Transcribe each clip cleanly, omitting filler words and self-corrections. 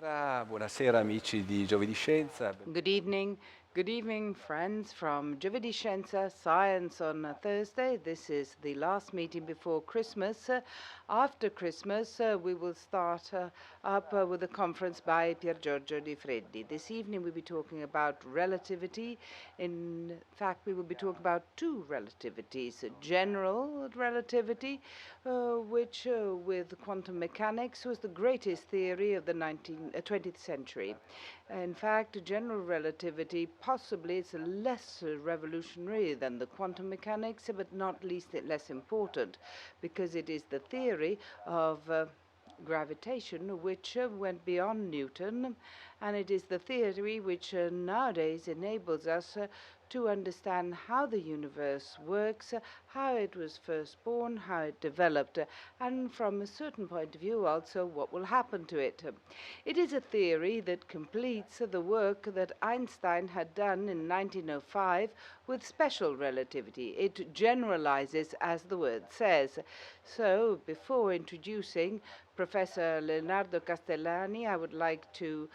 Buonasera amici di GiovedìScienza. Good evening, friends from GiovedìScienza, Science on a Thursday. This is the last meeting before Christmas. After Christmas, we will start up with a conference by Pier Giorgio Di Freddi. This evening we'll be talking about relativity. In fact, we will be talking about two relativities. General relativity, which with quantum mechanics was the greatest theory of the 20th century. In fact, general relativity possibly is less revolutionary than the quantum mechanics, but not least less important, because it is the theory of gravitation which went beyond Newton, and it is the theory which nowadays enables us to understand how the universe works, how it was first born, how it developed, and from a certain point of view also what will happen to it. It is a theory that completes the work that Einstein had done in 1905 with special relativity. It generalizes, as the word says. So, before introducing Professor Leonardo Castellani, I would like to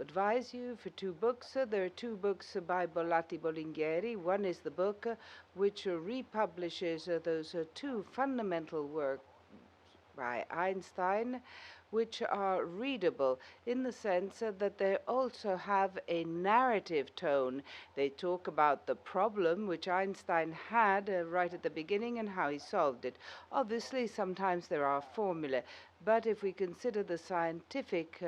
advise you for two books. There are two books by Bollati Bolinghieri. One is the book which republishes those two fundamental works by Einstein, which are readable in the sense that they also have a narrative tone. They talk about the problem which Einstein had right at the beginning and how he solved it. Obviously, sometimes there are formulae, but if we consider the scientific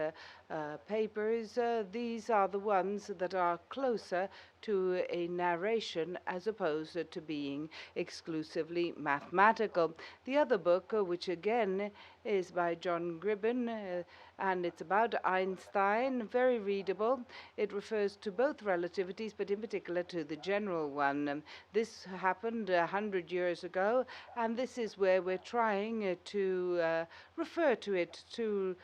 papers, these are the ones that are closer to a narration as opposed to being exclusively mathematical. The other book, which again is by John Gribbin, and it's about Einstein, very readable. It refers to both relativities, but in particular to the general one. This happened 100 years ago, and this is where we're trying to refer to it, to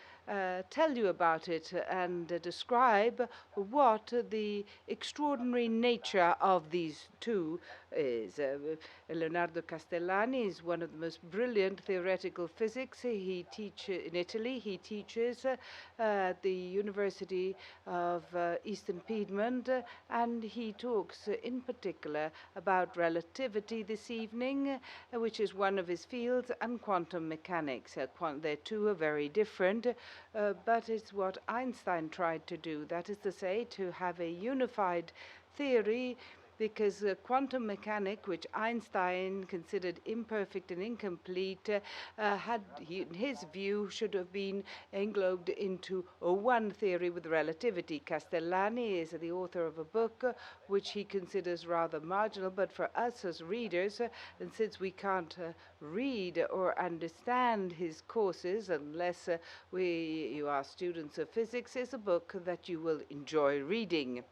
tell you about it and describe what the extraordinary nature of these two is. Leonardo Castellani is one of the most brilliant theoretical physics. He teaches in Italy. He teaches at the University of Eastern Piedmont, and he talks in particular about relativity this evening, which is one of his fields, and quantum mechanics. They two are very different, but it's what Einstein tried to do. That is to say, to have a unified theory, because quantum mechanics, which Einstein considered imperfect and incomplete, in his view, should have been englobed into one theory with relativity. Castellani is the author of a book which he considers rather marginal, but for us as readers, and since we can't read or understand his courses unless you are students of physics, is a book that you will enjoy reading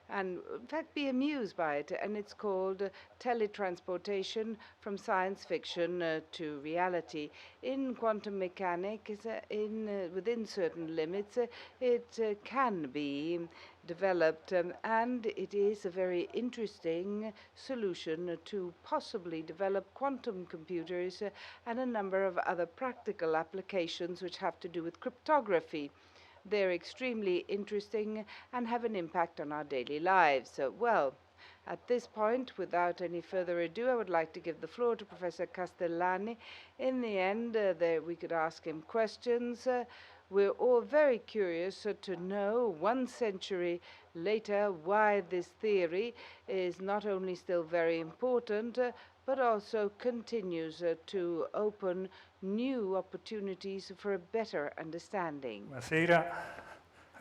and in fact be amused by it, and it's called Teletransportation from Science Fiction to Reality. In quantum mechanics, within certain limits, it can be developed, and it is a very interesting solution to possibly develop quantum computers and a number of other practical applications which have to do with cryptography. They're extremely interesting and have an impact on our daily lives. Well, at this point, without any further ado, I would like to give the floor to Professor Castellani. In the end, we could ask him questions. We're all very curious to know, 1 century later, why this theory is not only still very important, but also continues to open new opportunities for a better understanding. Buonasera,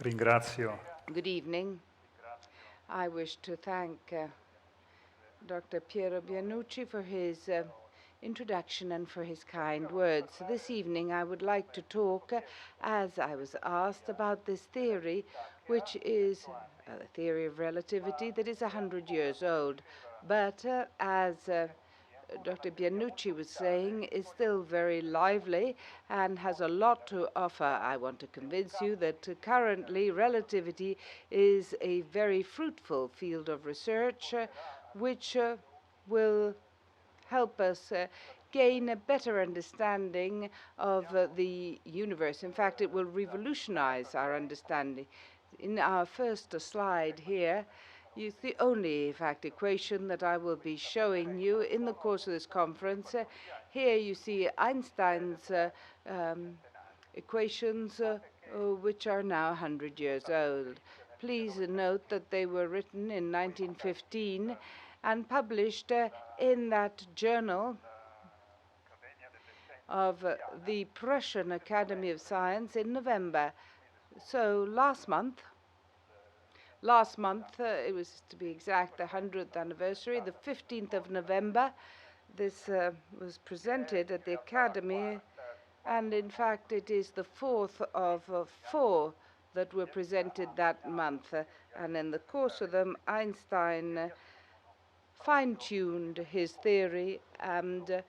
ringrazio. Good evening. I wish to thank Dr. Piero Bianucci for his introduction and for his kind words. This evening I would like to talk, as I was asked, about this theory, which is a theory of relativity that is 100 years old, but as Dr. Bianucci was saying, is still very lively and has a lot to offer. I want to convince you that currently relativity is a very fruitful field of research which will help us gain a better understanding of the universe. In fact, it will revolutionize our understanding. In our first slide here, it's the only, in fact, equation that I will be showing you in the course of this conference. Here you see Einstein's equations, which are now 100 years old. Please note that they were written in 1915 and published in that journal of the Prussian Academy of Science in November. So last month, it was, to be exact, the 100th anniversary, the 15th of November, this was presented at the Academy, and in fact it is the fourth of four that were presented that month. And in the course of them, Einstein fine-tuned his theory and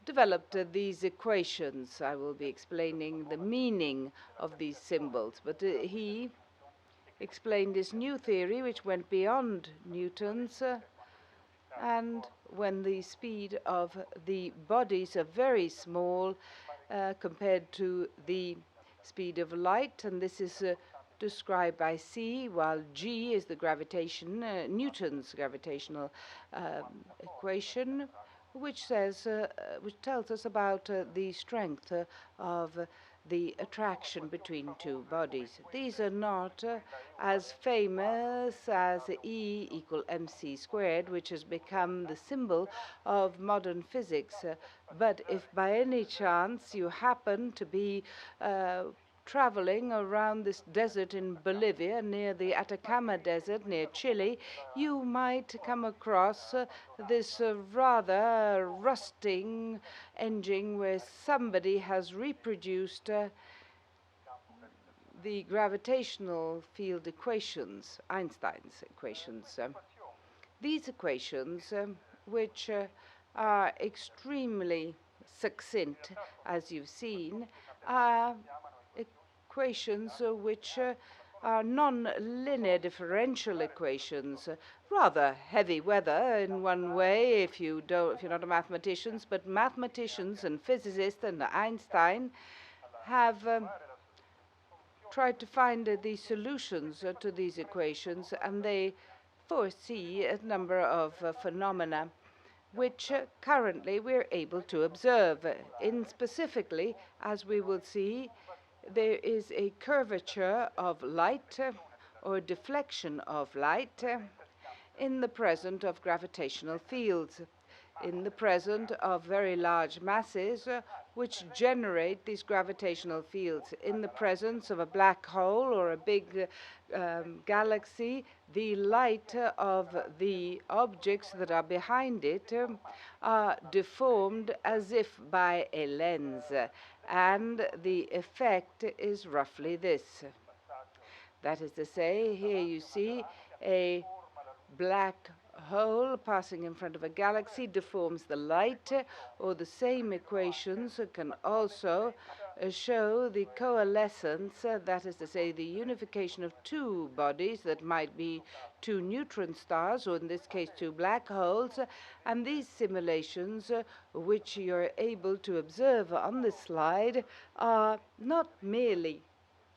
developed these equations. I will be explaining the meaning of these symbols, but he explained this new theory which went beyond Newton's, and when the speed of the bodies are very small compared to the speed of light, and this is described by c, while g is the gravitation, Newton's gravitational equation, which tells us about the strength of the attraction between two bodies. These are not as famous as E equal mc squared, which has become the symbol of modern physics. But if by any chance you happen to be traveling around this desert in Bolivia, near the Atacama Desert, near Chile, you might come across this rather rusting engine where somebody has reproduced the gravitational field equations, Einstein's equations. These equations, which are extremely succinct, as you've seen, are equations which are non-linear differential equations. Rather heavy weather in one way if you're not a mathematician, but mathematicians and physicists and Einstein have tried to find the solutions to these equations, and they foresee a number of phenomena which currently we're able to observe. Specifically, as we will see, there is a curvature of light or deflection of light in the presence of gravitational fields, in the presence of very large masses which generate these gravitational fields. In the presence of a black hole or a big galaxy, the light of the objects that are behind it are deformed as if by a lens, and the effect is roughly this. That is to say, here you see a black hole passing in front of a galaxy deforms the light, or the same equations can also show the coalescence, that is to say, the unification of two bodies that might be two neutron stars, or in this case, two black holes. And these simulations, which you're able to observe on this slide, are not merely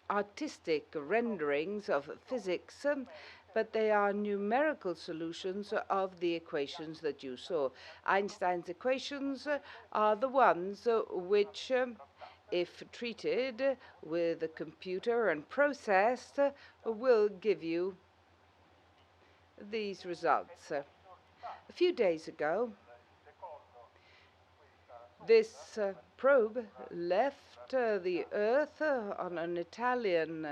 artistic renderings of physics, but they are numerical solutions of the equations that you saw. Einstein's equations are the ones which, if treated with a computer and processed, will give you these results. A few days ago, this probe left the Earth on an Italian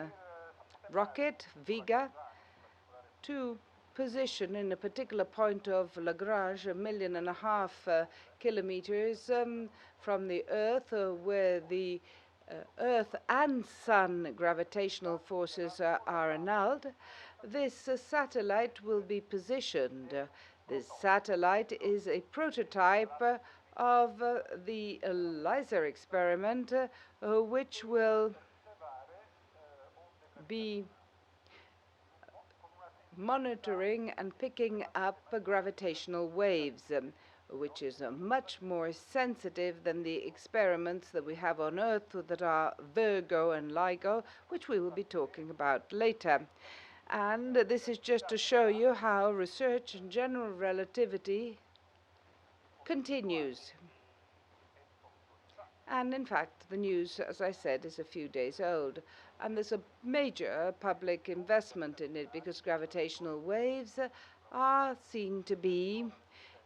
rocket, Vega, to position in a particular point of Lagrange, 1.5 million kilometers from the Earth, where the Earth and Sun gravitational forces are annulled. This satellite will be positioned. This satellite is a prototype of the LISA experiment, which will be monitoring and picking up gravitational waves. which is much more sensitive than the experiments that we have on Earth that are Virgo and LIGO, which we will be talking about later. And this is just to show you how research in general relativity continues. And in fact, the news, as I said, is a few days old. And there's a major public investment in it because gravitational waves are seen to be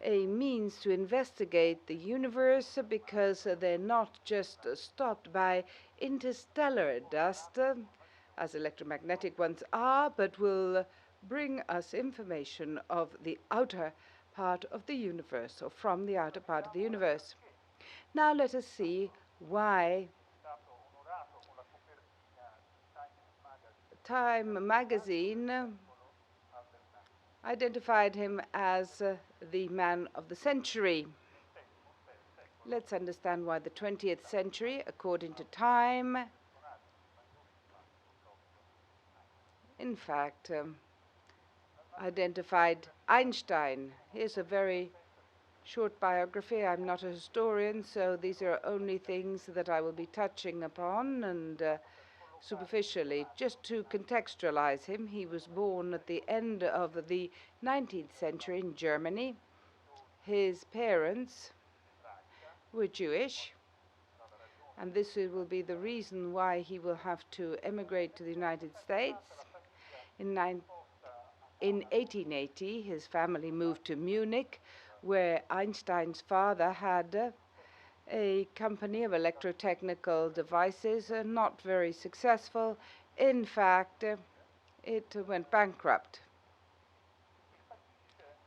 a means to investigate the universe because they're not just stopped by interstellar dust, as electromagnetic ones are, but will bring us information of the outer part of the universe, or from the outer part of the universe. Now let us see why Time magazine identified him as the man of the century. Let's understand why the 20th century, according to Time, in fact, identified Einstein. Here's a very short biography. I'm not a historian, so these are only things that I will be touching upon and superficially. Just to contextualize him, he was born at the end of the 19th century in Germany. His parents were Jewish, and this will be the reason why he will have to emigrate to the United States. In 1880, his family moved to Munich, where Einstein's father had a company of electrotechnical devices, not very successful. In fact, it went bankrupt.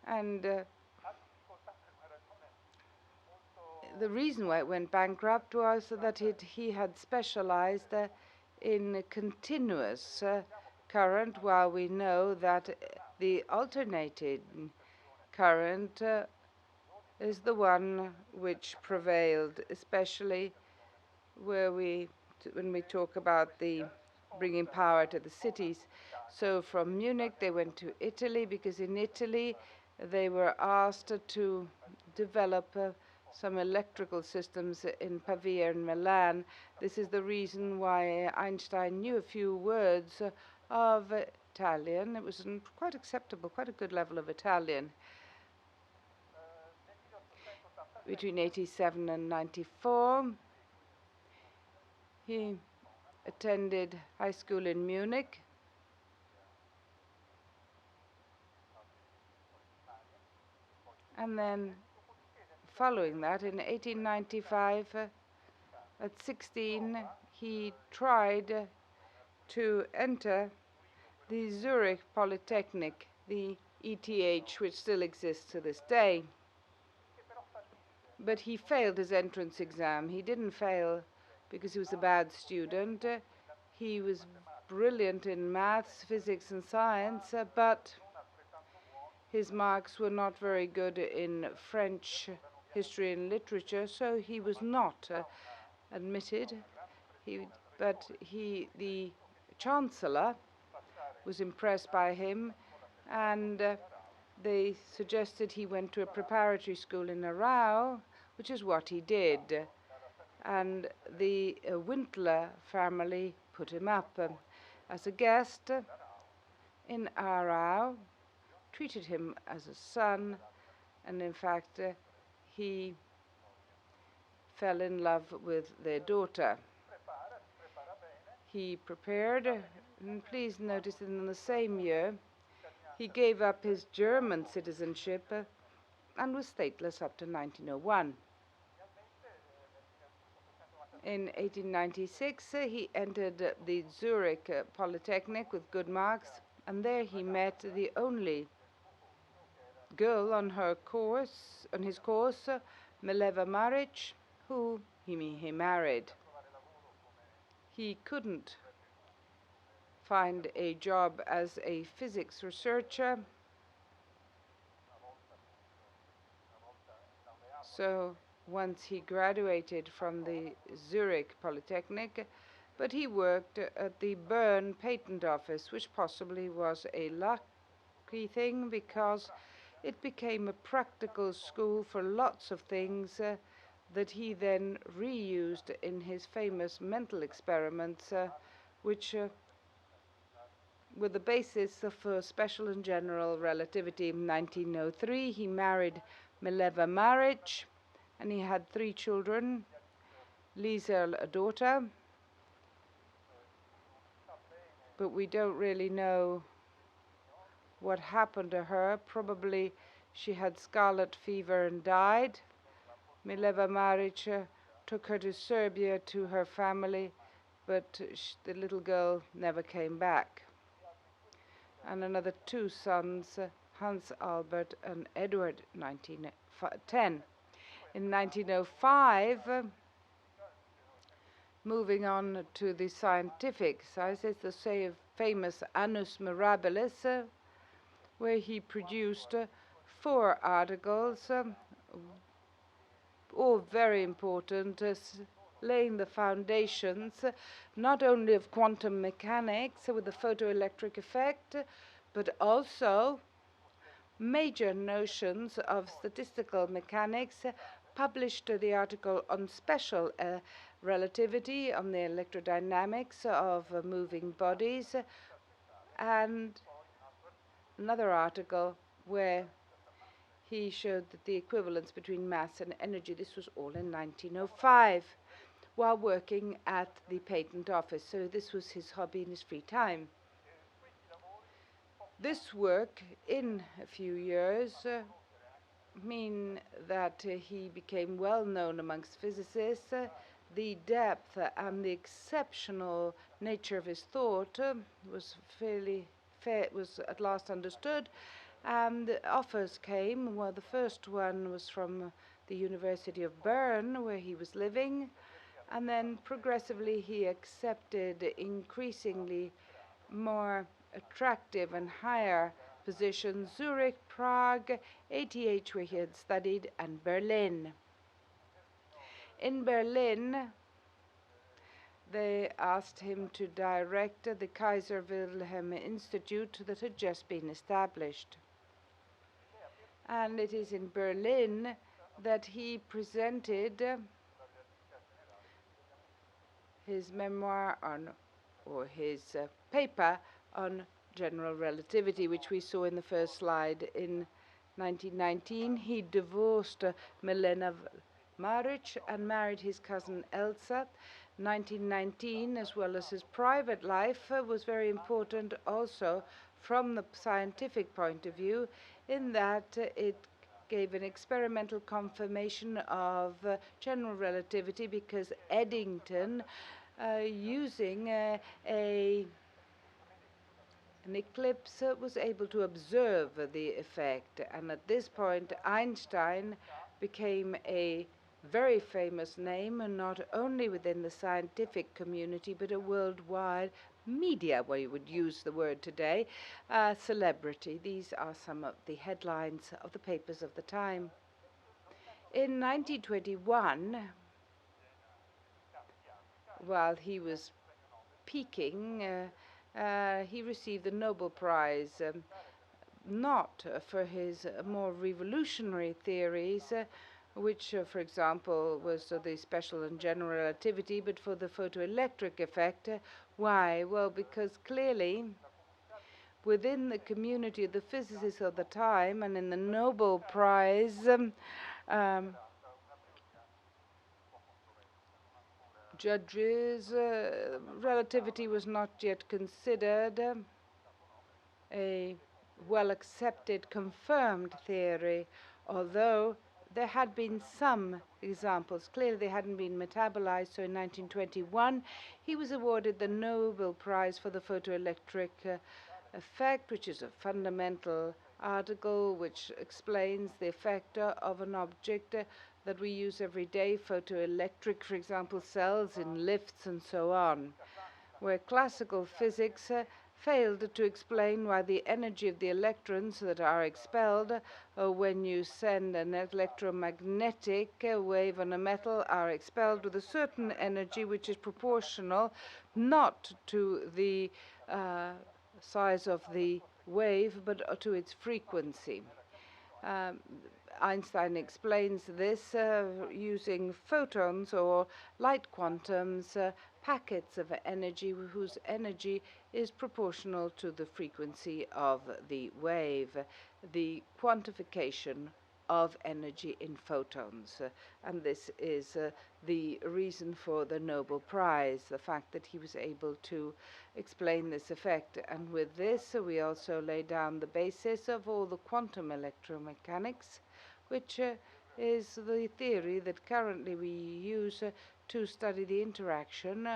And the reason why it went bankrupt was that he had specialized in continuous current, while we know that the alternating current is the one which prevailed, especially when we talk about the bringing power to the cities. So from Munich they went to Italy, because in Italy they were asked to develop some electrical systems in Pavia and Milan. This is the reason why Einstein knew a few words of Italian. It was quite acceptable, quite a good level of Italian. Between 87 and 94, he attended high school in Munich. And then following that, in 1895, at 16, he tried to enter the Zurich Polytechnic, the ETH, which still exists to this day. But he failed his entrance exam. He didn't fail because he was a bad student. He was brilliant in maths, physics, and science, but his marks were not very good in French history and literature, so he was not admitted. But the chancellor was impressed by him, and they suggested he went to a preparatory school in Aarau, which is what he did. And the Wintler family put him up as a guest in Aarau, treated him as a son, and in fact he fell in love with their daughter. He prepared, and please notice that in the same year he gave up his German citizenship and was stateless up to 1901. In 1896, he entered the Zurich Polytechnic with good marks, and there he met the only girl on his course, Mileva Maric, who he married. He couldn't find a job as a physics researcher, so once he graduated from the Zurich Polytechnic, but he worked at the Bern Patent Office, which possibly was a lucky thing because It became a practical school for lots of things that he then reused in his famous mental experiments, which were the basis for special and general relativity. In 1903, he married Mileva Maric, and he had 3 children, Lisa, a daughter, but we don't really know what happened to her. Probably she had scarlet fever and died. Mileva Maric took her to Serbia to her family, but the little girl never came back. And another 2 sons, Hans Albert and Edward, 1910. In 1905, moving on to the scientific side, it's the famous Annus Mirabilis, where he produced 4 articles, all very important, laying the foundations not only of quantum mechanics with the photoelectric effect, but also major notions of statistical mechanics. Published the article on special relativity, on the electrodynamics of moving bodies, and another article where he showed that the equivalence between mass and energy. This was all in 1905 while working at the patent office. So this was his hobby in his free time. This work in a few years mean that he became well known amongst physicists. The depth and the exceptional nature of his thought was at last understood, and offers came. Well, the first one was from the University of Bern, where he was living, and then progressively he accepted increasingly more attractive and higher positions: Zurich, Prague, ATH, where he had studied, and Berlin. In Berlin, they asked him to direct the Kaiser Wilhelm Institute that had just been established. And it is in Berlin that he presented his memoir on, or his paper on general relativity, which we saw in the first slide. In 1919, he divorced Mileva Maric and married his cousin Elsa. 1919, as well as his private life, was very important also from the scientific point of view, in that it gave an experimental confirmation of general relativity, because Eddington, using an eclipse, was able to observe the effect. And at this point, Einstein became a very famous name, and not only within the scientific community, but a worldwide media, where you would use the word today, celebrity. These are some of the headlines of the papers of the time. In 1921, while he was peaking, he received the Nobel Prize, not for his more revolutionary theories, which, for example, was the special and general relativity, but for the photoelectric effect. Why? Well, because clearly within the community of the physicists of the time and in the Nobel Prize, judges, relativity was not yet considered a well-accepted, confirmed theory, although there had been some examples. Clearly, they hadn't been metabolized. So in 1921, he was awarded the Nobel Prize for the photoelectric effect, which is a fundamental article which explains the effect of an object that we use every day, photoelectric, for example, cells in lifts and so on, where classical physics failed to explain why the energy of the electrons that are expelled when you send an electromagnetic wave on a metal are expelled with a certain energy which is proportional not to the size of the wave, but to its frequency. Einstein explains this using photons or light quantums, packets of energy whose energy is proportional to the frequency of the wave, the quantification of energy in photons. And this is the reason for the Nobel Prize, the fact that he was able to explain this effect. And with this, we also lay down the basis of all the quantum electromechanics, which is the theory that currently we use to study the interaction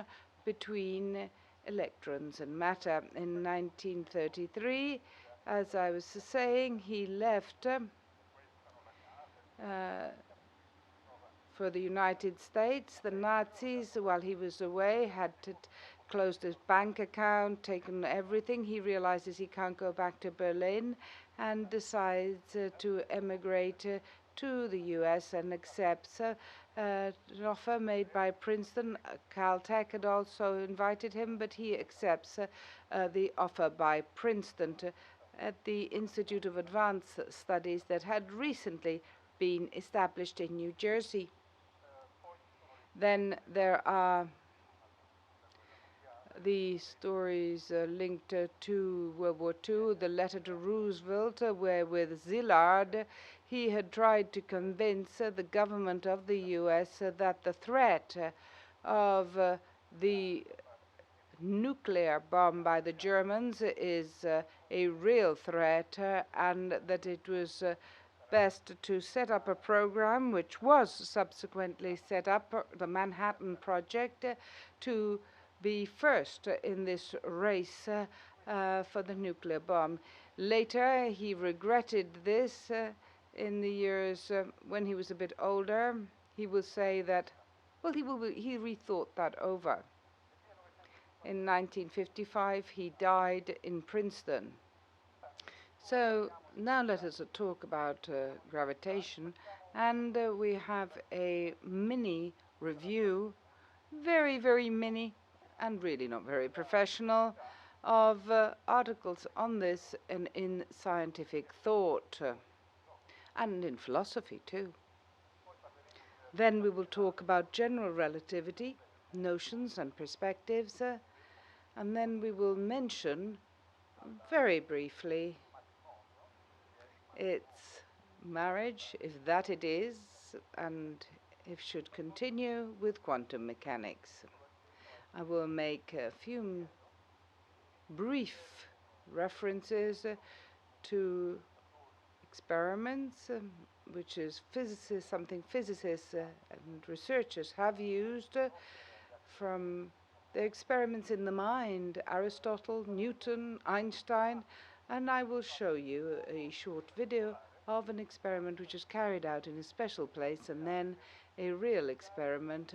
between electrons and matter. In 1933, as I was saying, he left for the United States. The Nazis, while he was away, had closed his bank account, taken everything. He realizes he can't go back to Berlin and decides to emigrate to the US and accepts an offer made by Princeton. Caltech had also invited him, but he accepts the offer by Princeton at the Institute of Advanced Studies that had recently been established in New Jersey. Then there are the stories linked to World War II, the letter to Roosevelt, where with Szilard he had tried to convince the government of the US that the threat of the nuclear bomb by the Germans is a real threat, and that it was best to set up a program, which was subsequently set up, the Manhattan Project, to be first in this race for the nuclear bomb. Later, he regretted this in the years when he was a bit older. He will say that, well, he rethought that over. In 1955, he died in Princeton. So now let us talk about gravitation, and we have a mini review, very, very mini, and really not very professional, of articles on this and in scientific thought, and in philosophy too. Then we will talk about general relativity, notions and perspectives, and then we will mention very briefly its marriage, if that it is, and if should continue with quantum mechanics. I will make a few brief references to experiments, which is something physicists and researchers have used from the experiments in the mind, Aristotle, Newton, Einstein, and I will show you a short video of an experiment which is carried out in a special place, and then a real experiment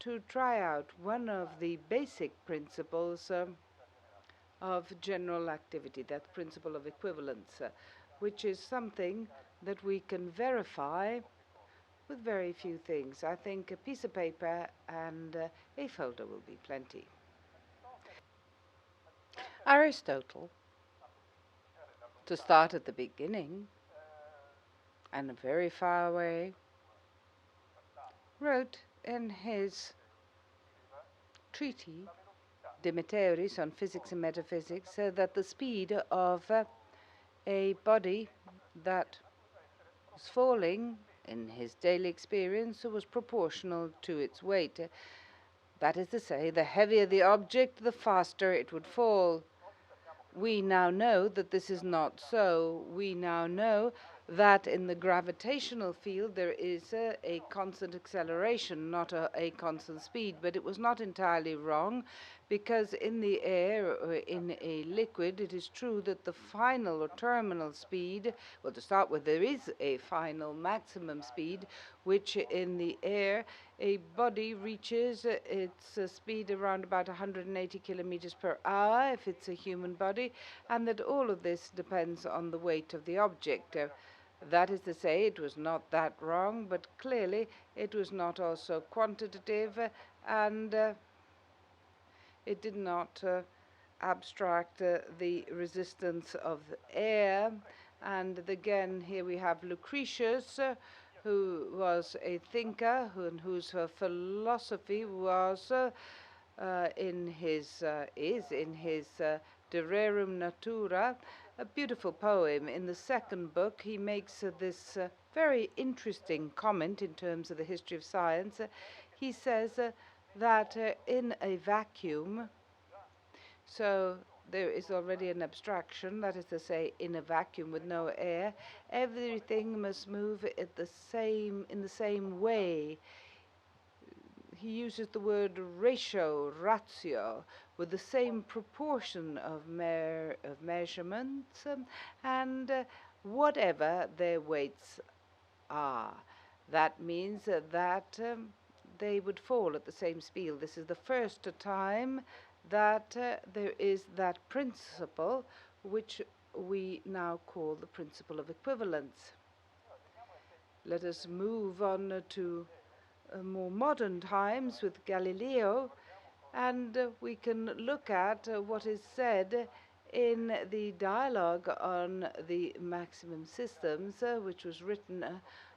to try out one of the basic principles of general activity, that principle of equivalence, which is something that we can verify with very few things. I think a piece of paper and a folder will be plenty. Aristotle, to start at the beginning, and very far away, wrote in his treatise De Meteoris on physics and metaphysics that the speed of a body that was falling in his daily experience was proportional to its weight. That is to say, the heavier the object, the faster it would fall. We now know that this is not so. We now know that in the gravitational field there is a constant acceleration, not a constant speed. But it was not entirely wrong, because in the air, or in a liquid, it is true that the final or terminal speed, well, to start with, there is a final maximum speed, which in the air, a body reaches its speed around about 180 kilometers per hour, if it's a human body, and that all of this depends on the weight of the object. That is to say, it was not that wrong, but clearly it was not also quantitative, and it did not abstract the resistance of the air, And again, here we have Lucretius, who was a thinker whose philosophy was is in his De Rerum Natura, a beautiful poem. In the second book, he makes this very interesting comment in terms of the history of science. He says that in a vacuum, so there is already an abstraction, that is to say, in a vacuum with no air, everything must move in the same way. He uses the word ratio, with the same proportion of measurements and whatever their weights are. That means that they would fall at the same speed. This is the first time that there is that principle which we now call the principle of equivalence. Let us move on to more modern times with Galileo, and we can look at what is said in the dialogue on the maximum systems, which was written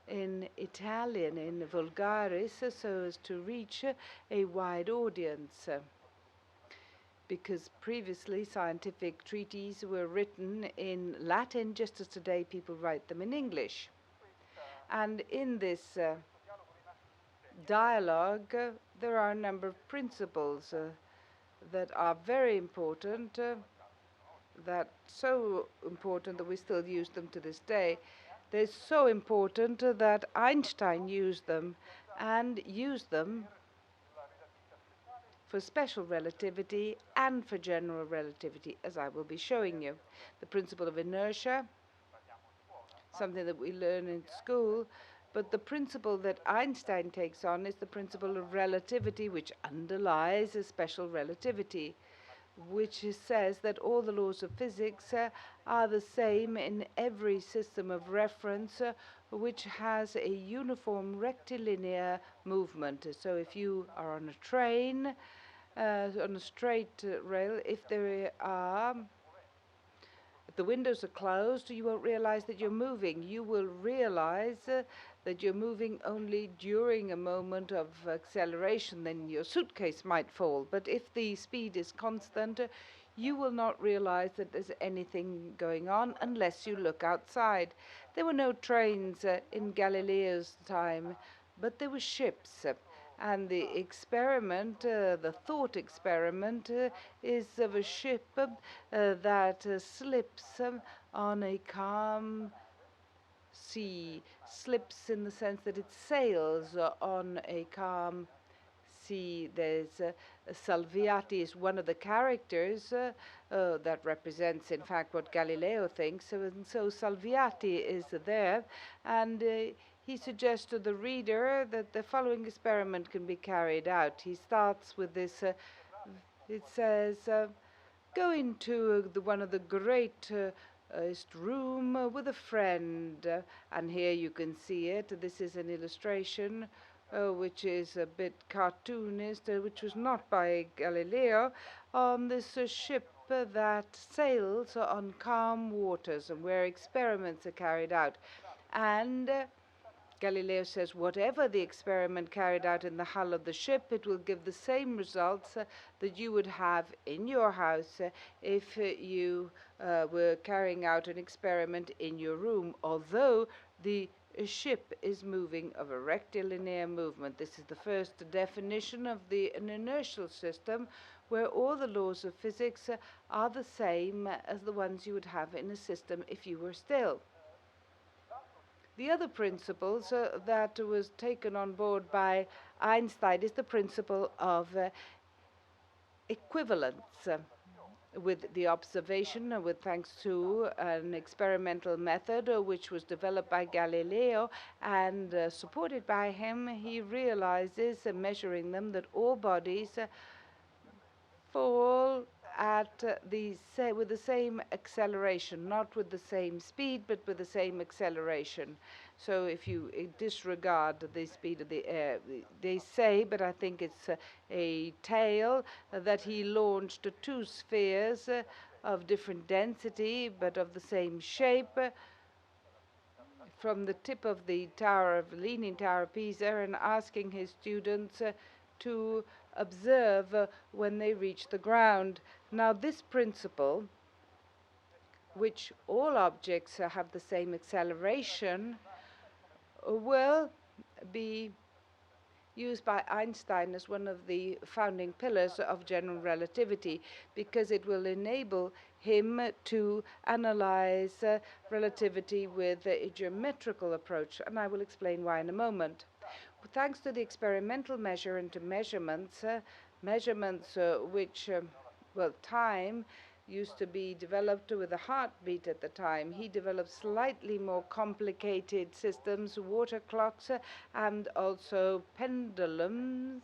in Italian, in Vulgaris, so as to reach a wide audience. Because previously scientific treatises were written in Latin, just as today people write them in English. And in this dialogue, there are a number of principles that are very important, that so important that we still use them to this day. They're so important that Einstein used them, and used them for special relativity and for general relativity, as I will be showing you. The principle of inertia, something that we learn in school, but the principle that Einstein takes on is the principle of relativity, which underlies a special relativity, which says that all the laws of physics are the same in every system of reference which has a uniform rectilinear movement. So if you are on a train, on a straight rail, if there are if the windows are closed, you won't realize that you're moving. You will realize that you're moving only during a moment of acceleration. Then your suitcase might fall. But if the speed is constant, you will not realize that there's anything going on unless you look outside. There were no trains in Galileo's time, but there were ships. And the experiment, the thought experiment, is of a ship that slips on a calm sea. Slips in the sense that it sails on a calm sea. There's Salviati is one of the characters that represents, in fact, what Galileo thinks. And so Salviati is there, and he suggests to the reader that the following experiment can be carried out. He starts with this, it says, go into one of the great room with a friend. And here you can see it. This is an illustration which is a bit cartoonist, which was not by Galileo, on this ship that sails on calm waters and where experiments are carried out. And Galileo says whatever the experiment carried out in the hull of the ship, it will give the same results that you would have in your house if you were carrying out an experiment in your room, although the ship is moving of a rectilinear movement. This is the first definition of an inertial system where all the laws of physics are the same as the ones you would have in a system if you were still. The other principles that was taken on board by Einstein is the principle of equivalence. With the observation, thanks to an experimental method which was developed by Galileo and supported by him, he realizes, measuring them, that all bodies fall at with the same acceleration, not with the same speed, but with the same acceleration. So if you disregard the speed of the air, they say, but I think it's a tale, that he launched two spheres of different density, but of the same shape, from the tip of the Leaning Tower of Pisa, and asking his students to observe when they reach the ground. Now, this principle, which all objects have the same acceleration, will be used by Einstein as one of the founding pillars of general relativity, because it will enable him to analyze relativity with a geometrical approach, and I will explain why in a moment. Thanks to the experimental measurements which, time used to be developed with a heartbeat at the time. He developed slightly more complicated systems, water clocks, and also pendulums,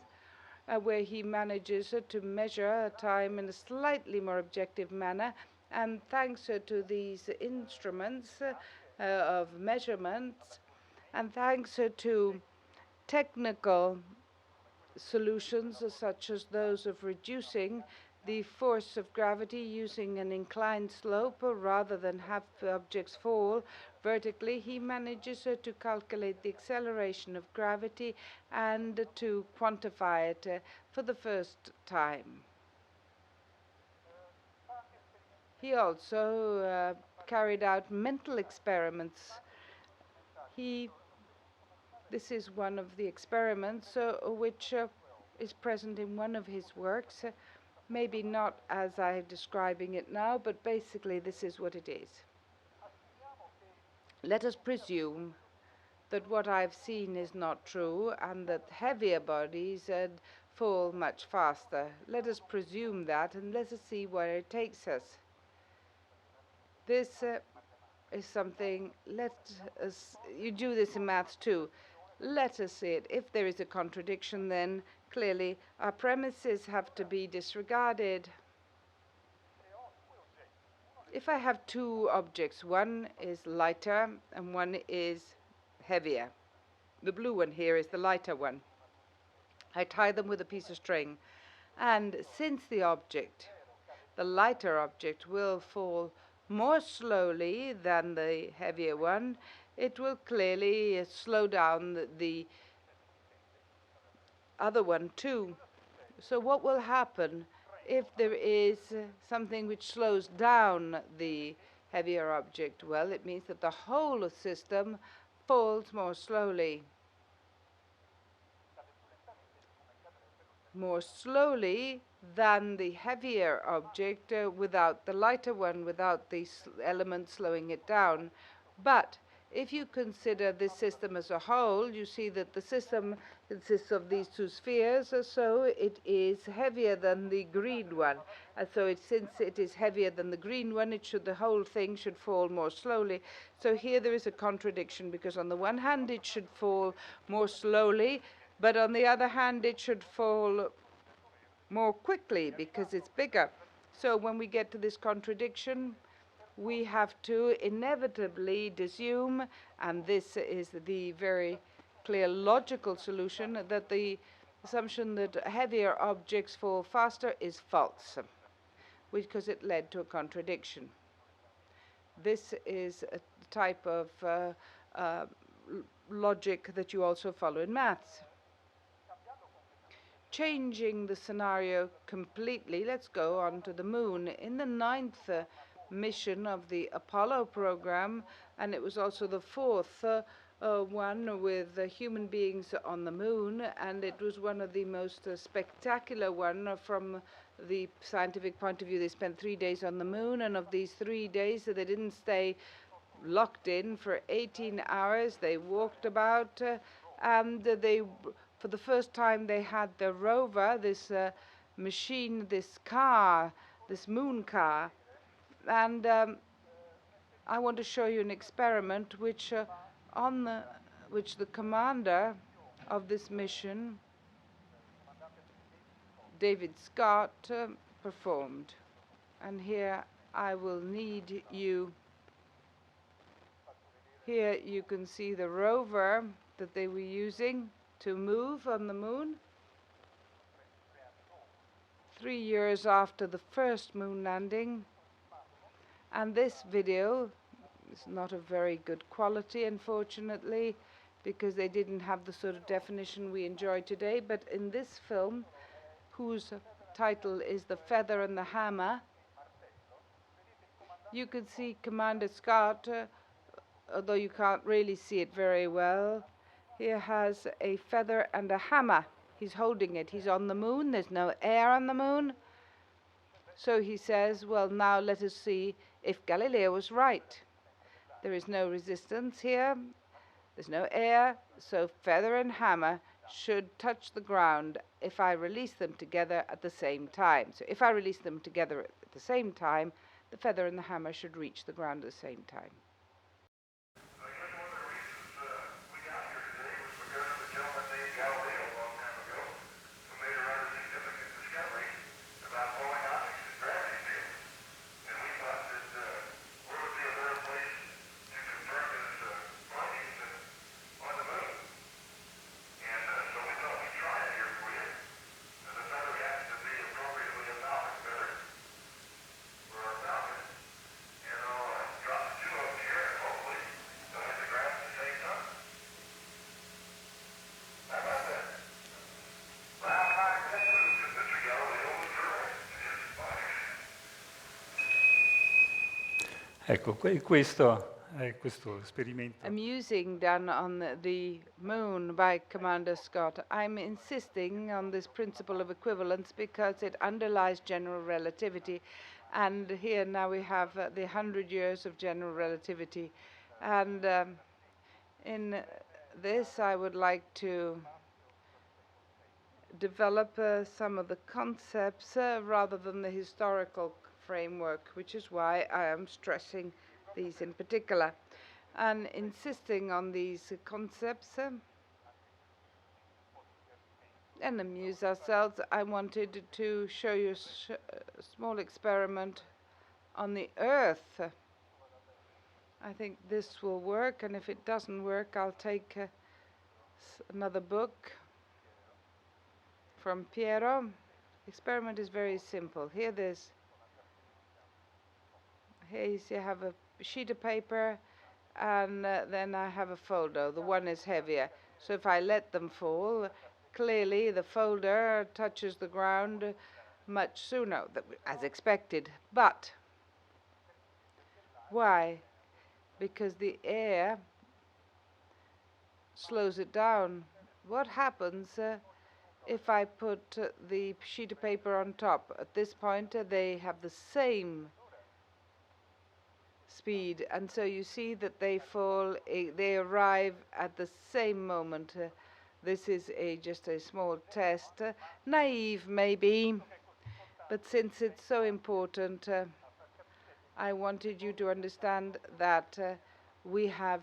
where he manages to measure time in a slightly more objective manner. And thanks to these instruments of measurements, and thanks to technical solutions such as those of reducing the force of gravity using an inclined slope rather than have objects fall vertically, he manages to calculate the acceleration of gravity and to quantify it for the first time. He also carried out mental experiments. This is one of the experiments which is present in one of his works. Maybe not as I'm describing it now, but basically this is what it is. Let us presume that what I've seen is not true and that heavier bodies fall much faster. Let us presume that, and let us see where it takes us. This is something, you do this in maths too. Let us see it. If there is a contradiction, then clearly our premises have to be disregarded. If I have two objects, one is lighter and one is heavier. The blue one here is the lighter one. I tie them with a piece of string, and since the lighter object will fall more slowly than the heavier one, it will clearly slow down the other one too. So what will happen if there is something which slows down the heavier object? Well, it means that the whole system falls more slowly. More slowly than the heavier object without the lighter one, without the element slowing it down. But if you consider this system as a whole, you see that the system consists of these two spheres, so it is heavier than the green one. And so since it is heavier than the green one, the whole thing should fall more slowly. So here there is a contradiction, because on the one hand it should fall more slowly, but on the other hand it should fall more quickly because it's bigger. So when we get to this contradiction, we have to inevitably assume, and this is the very clear logical solution, that the assumption that heavier objects fall faster is false, because it led to a contradiction. This is a type of logic that you also follow in maths. Changing the scenario completely, let's go on to the moon. In the 9th mission of the Apollo program, and it was also the 4th one with human beings on the moon, and it was one of the most spectacular one from the scientific point of view. They spent 3 days on the moon, and of these 3 days they didn't stay locked in for 18 hours. They walked about, and for the first time they had the rover, this machine, this car, this moon car. And I want to show you an experiment which the commander of this mission, David Scott, performed. And here I will need you. Here you can see the rover that they were using to move on the moon. 3 years after the first moon landing, And this video is not of very good quality, unfortunately, because they didn't have the sort of definition we enjoy today. But in this film, whose title is The Feather and the Hammer, you can see Commander Scott, although you can't really see it very well. He has a feather and a hammer. He's holding it. He's on the moon. There's no air on the moon. So he says, well, now let us see if Galileo was right. There is no resistance here. There's no air. So feather and hammer should touch the ground if I release them together at the same time. So if I release them together at the same time, the feather and the hammer should reach the ground at the same time. Ecco, questo è questo esperimento. Amusing done on the moon by Commander Scott. I'm insisting on this principle of equivalence because it underlies general relativity. And here now we have the 100 years of general relativity. And in this, I would like to develop some of the concepts rather than the historical framework, which is why I am stressing these in particular. And insisting on these concepts and amuse ourselves, I wanted to show you a small experiment on the Earth. I think this will work, and if it doesn't work, I'll take another book from Piero. Experiment is very simple. Here you have a sheet of paper, and then I have a folder. The one is heavier. So if I let them fall, clearly the folder touches the ground much sooner, as expected. But why? Because the air slows it down. What happens if I put the sheet of paper on top? At this point, they have the same speed, and so you see that they fall, they arrive at the same moment. This is just a small test, naive maybe, but since it's so important, I wanted you to understand that we have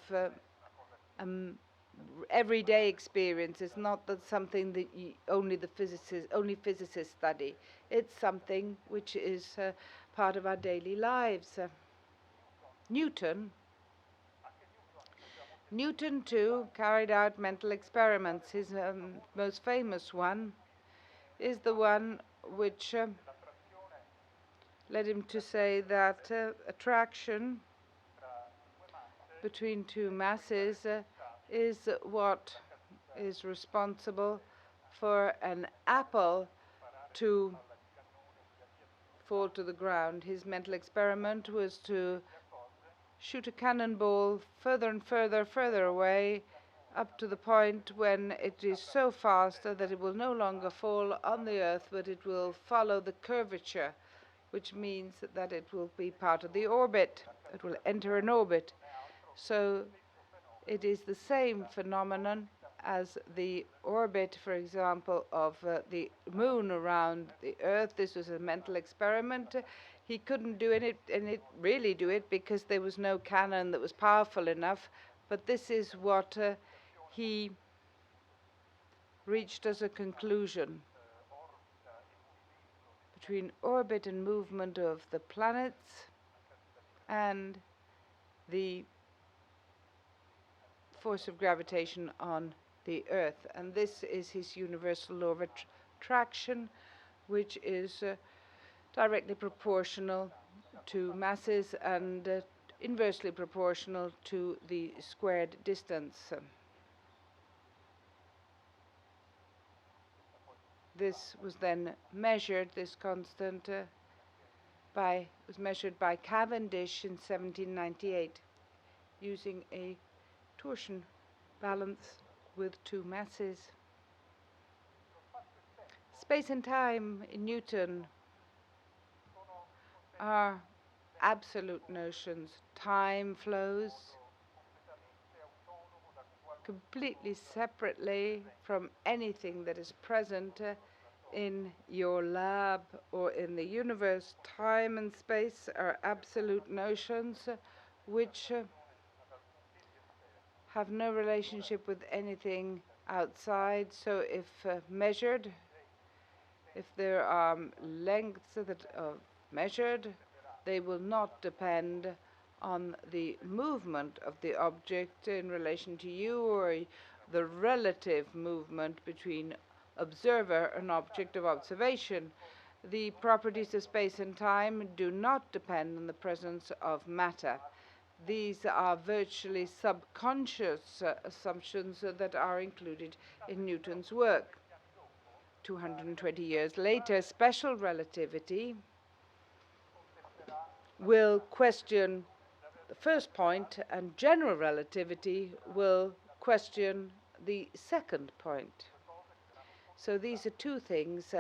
everyday experience. It's not that something that only physicists study. It's something which is part of our daily lives. Newton too carried out mental experiments. His most famous one is the one which led him to say that attraction between two masses is what is responsible for an apple to fall to the ground. His mental experiment was to shoot a cannonball further and further away, up to the point when it is so fast that it will no longer fall on the Earth, but it will follow the curvature, which means that it will be part of the orbit. It will enter an orbit. So it is the same phenomenon as the orbit, for example, of the moon around the Earth. This was a mental experiment. He couldn't do it, really do it, because there was no cannon that was powerful enough. But this is what he reached as a conclusion. Between orbit and movement of the planets and the force of gravitation on the Earth. And this is his universal law of attraction, which is directly proportional to masses and inversely proportional to the squared distance. This was then measured, this constant, was measured by Cavendish in 1798 using a torsion balance with two masses. Space and time in Newton are absolute notions. Time flows completely separately from anything that is present in your lab or in the universe. Time and space are absolute notions which have no relationship with anything outside. So if measured, if there are lengths that are measured, they will not depend on the movement of the object in relation to you or the relative movement between observer and object of observation. The properties of space and time do not depend on the presence of matter. These are virtually subconscious assumptions that are included in Newton's work. 220 years later, special relativity will question the first point, and general relativity will question the second point. So these are two things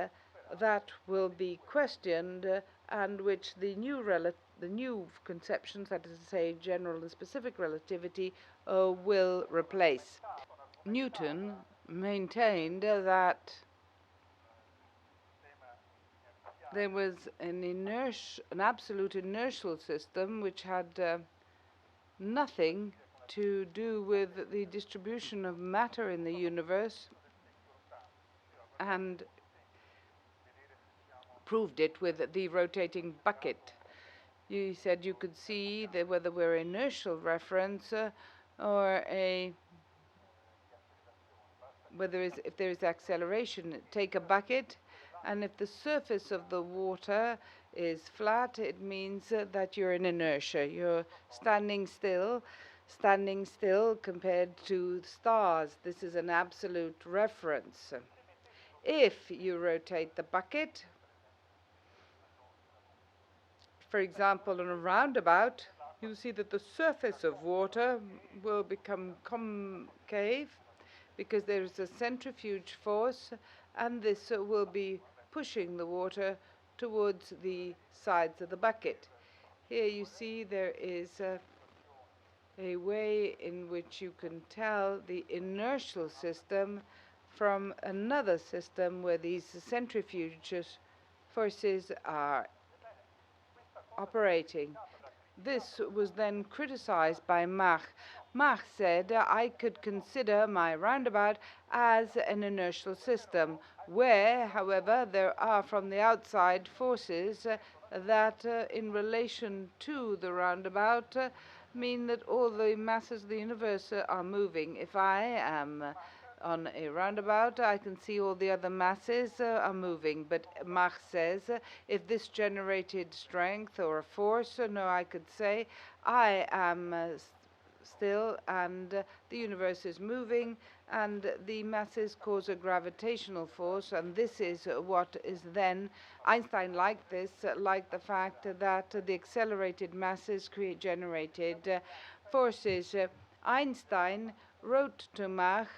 that will be questioned and which the new conceptions, that is to say general and specific relativity, will replace. Newton maintained that there was an absolute inertial system which had nothing to do with the distribution of matter in the universe, and proved it with the rotating bucket. You said you could see whether we're inertial reference or if there is acceleration. Take a bucket, and if the surface of the water is flat, it means that you're in inertia. You're standing still compared to stars. This is an absolute reference. If you rotate the bucket, for example, on a roundabout, you'll see that the surface of water will become concave because there is a centrifuge force, and this will be pushing the water towards the sides of the bucket. Here you see there is a way in which you can tell the inertial system from another system where these centrifuge forces are operating. This was then criticized by Mach. Mach said, I could consider my roundabout as an inertial system, where, however, there are from the outside forces that, in relation to the roundabout, mean that all the masses of the universe are moving. If I am on a roundabout, I can see all the other masses are moving. But Mach says, if this generated strength or a force, no, I could say, I am still and the universe is moving, and the masses cause a gravitational force, and this is what is then, Einstein liked this, like the fact that the accelerated masses generated forces. Einstein wrote to Mach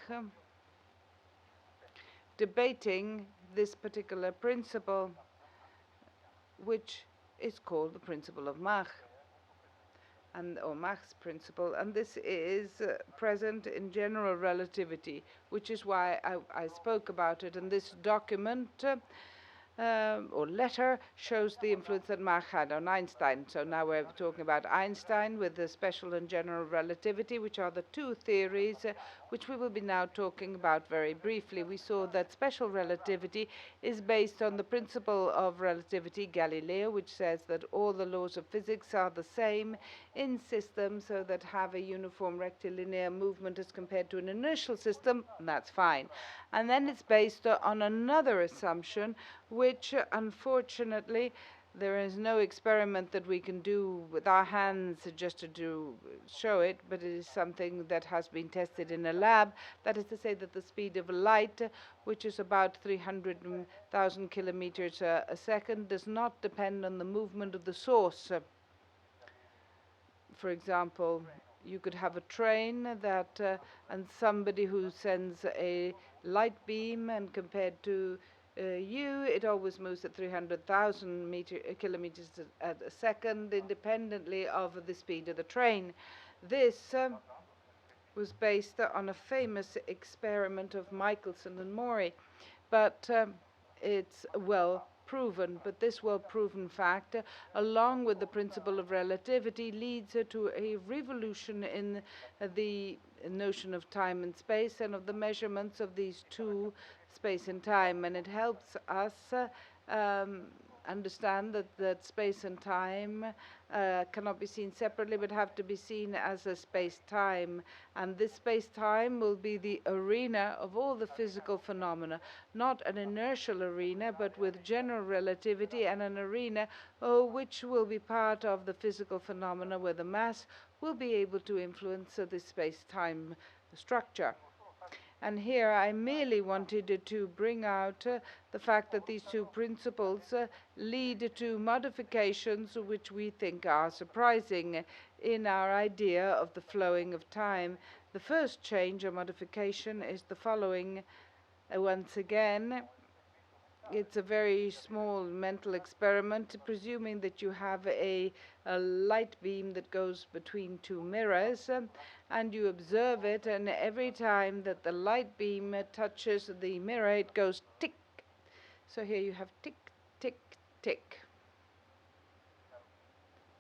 debating this particular principle, which is called the principle of Mach, or Mach's principle, and this is present in general relativity, which is why I spoke about it. And this document or letter shows the influence that Mach had on Einstein. So now we're talking about Einstein with the special and general relativity, which are the two theories which we will be now talking about very briefly. We saw that special relativity is based on the principle of relativity, Galileo, which says that all the laws of physics are the same in systems so that have a uniform rectilinear movement as compared to an inertial system, and that's fine. And then it's based on another assumption, which unfortunately There is no experiment that we can do with our hands just to show it, but it is something that has been tested in a lab. That is to say that the speed of light, which is about 300,000 kilometers a second, does not depend on the movement of the source. For example, you could have a train that, and somebody who sends a light beam, and compared to you, it always moves at 300,000 kilometers a second, independently of the speed of the train. This was based on a famous experiment of Michelson and Maury, but it's well proven. But this well-proven fact, along with the principle of relativity, leads to a revolution in the notion of time and space and of the measurements of these two, space and time. And it helps us understand that space and time cannot be seen separately, but have to be seen as a space-time. And this space-time will be the arena of all the physical phenomena, not an inertial arena, but with general relativity, and an arena which will be part of the physical phenomena where the mass will be able to influence the space-time structure. And here I merely wanted to bring out the fact that these two principles lead to modifications which we think are surprising in our idea of the flowing of time. The first change or modification is the following. Once again, it's a very small mental experiment, presuming that you have a light beam that goes between two mirrors, and you observe it, and every time that the light beam touches the mirror, it goes tick. So here you have tick, tick, tick.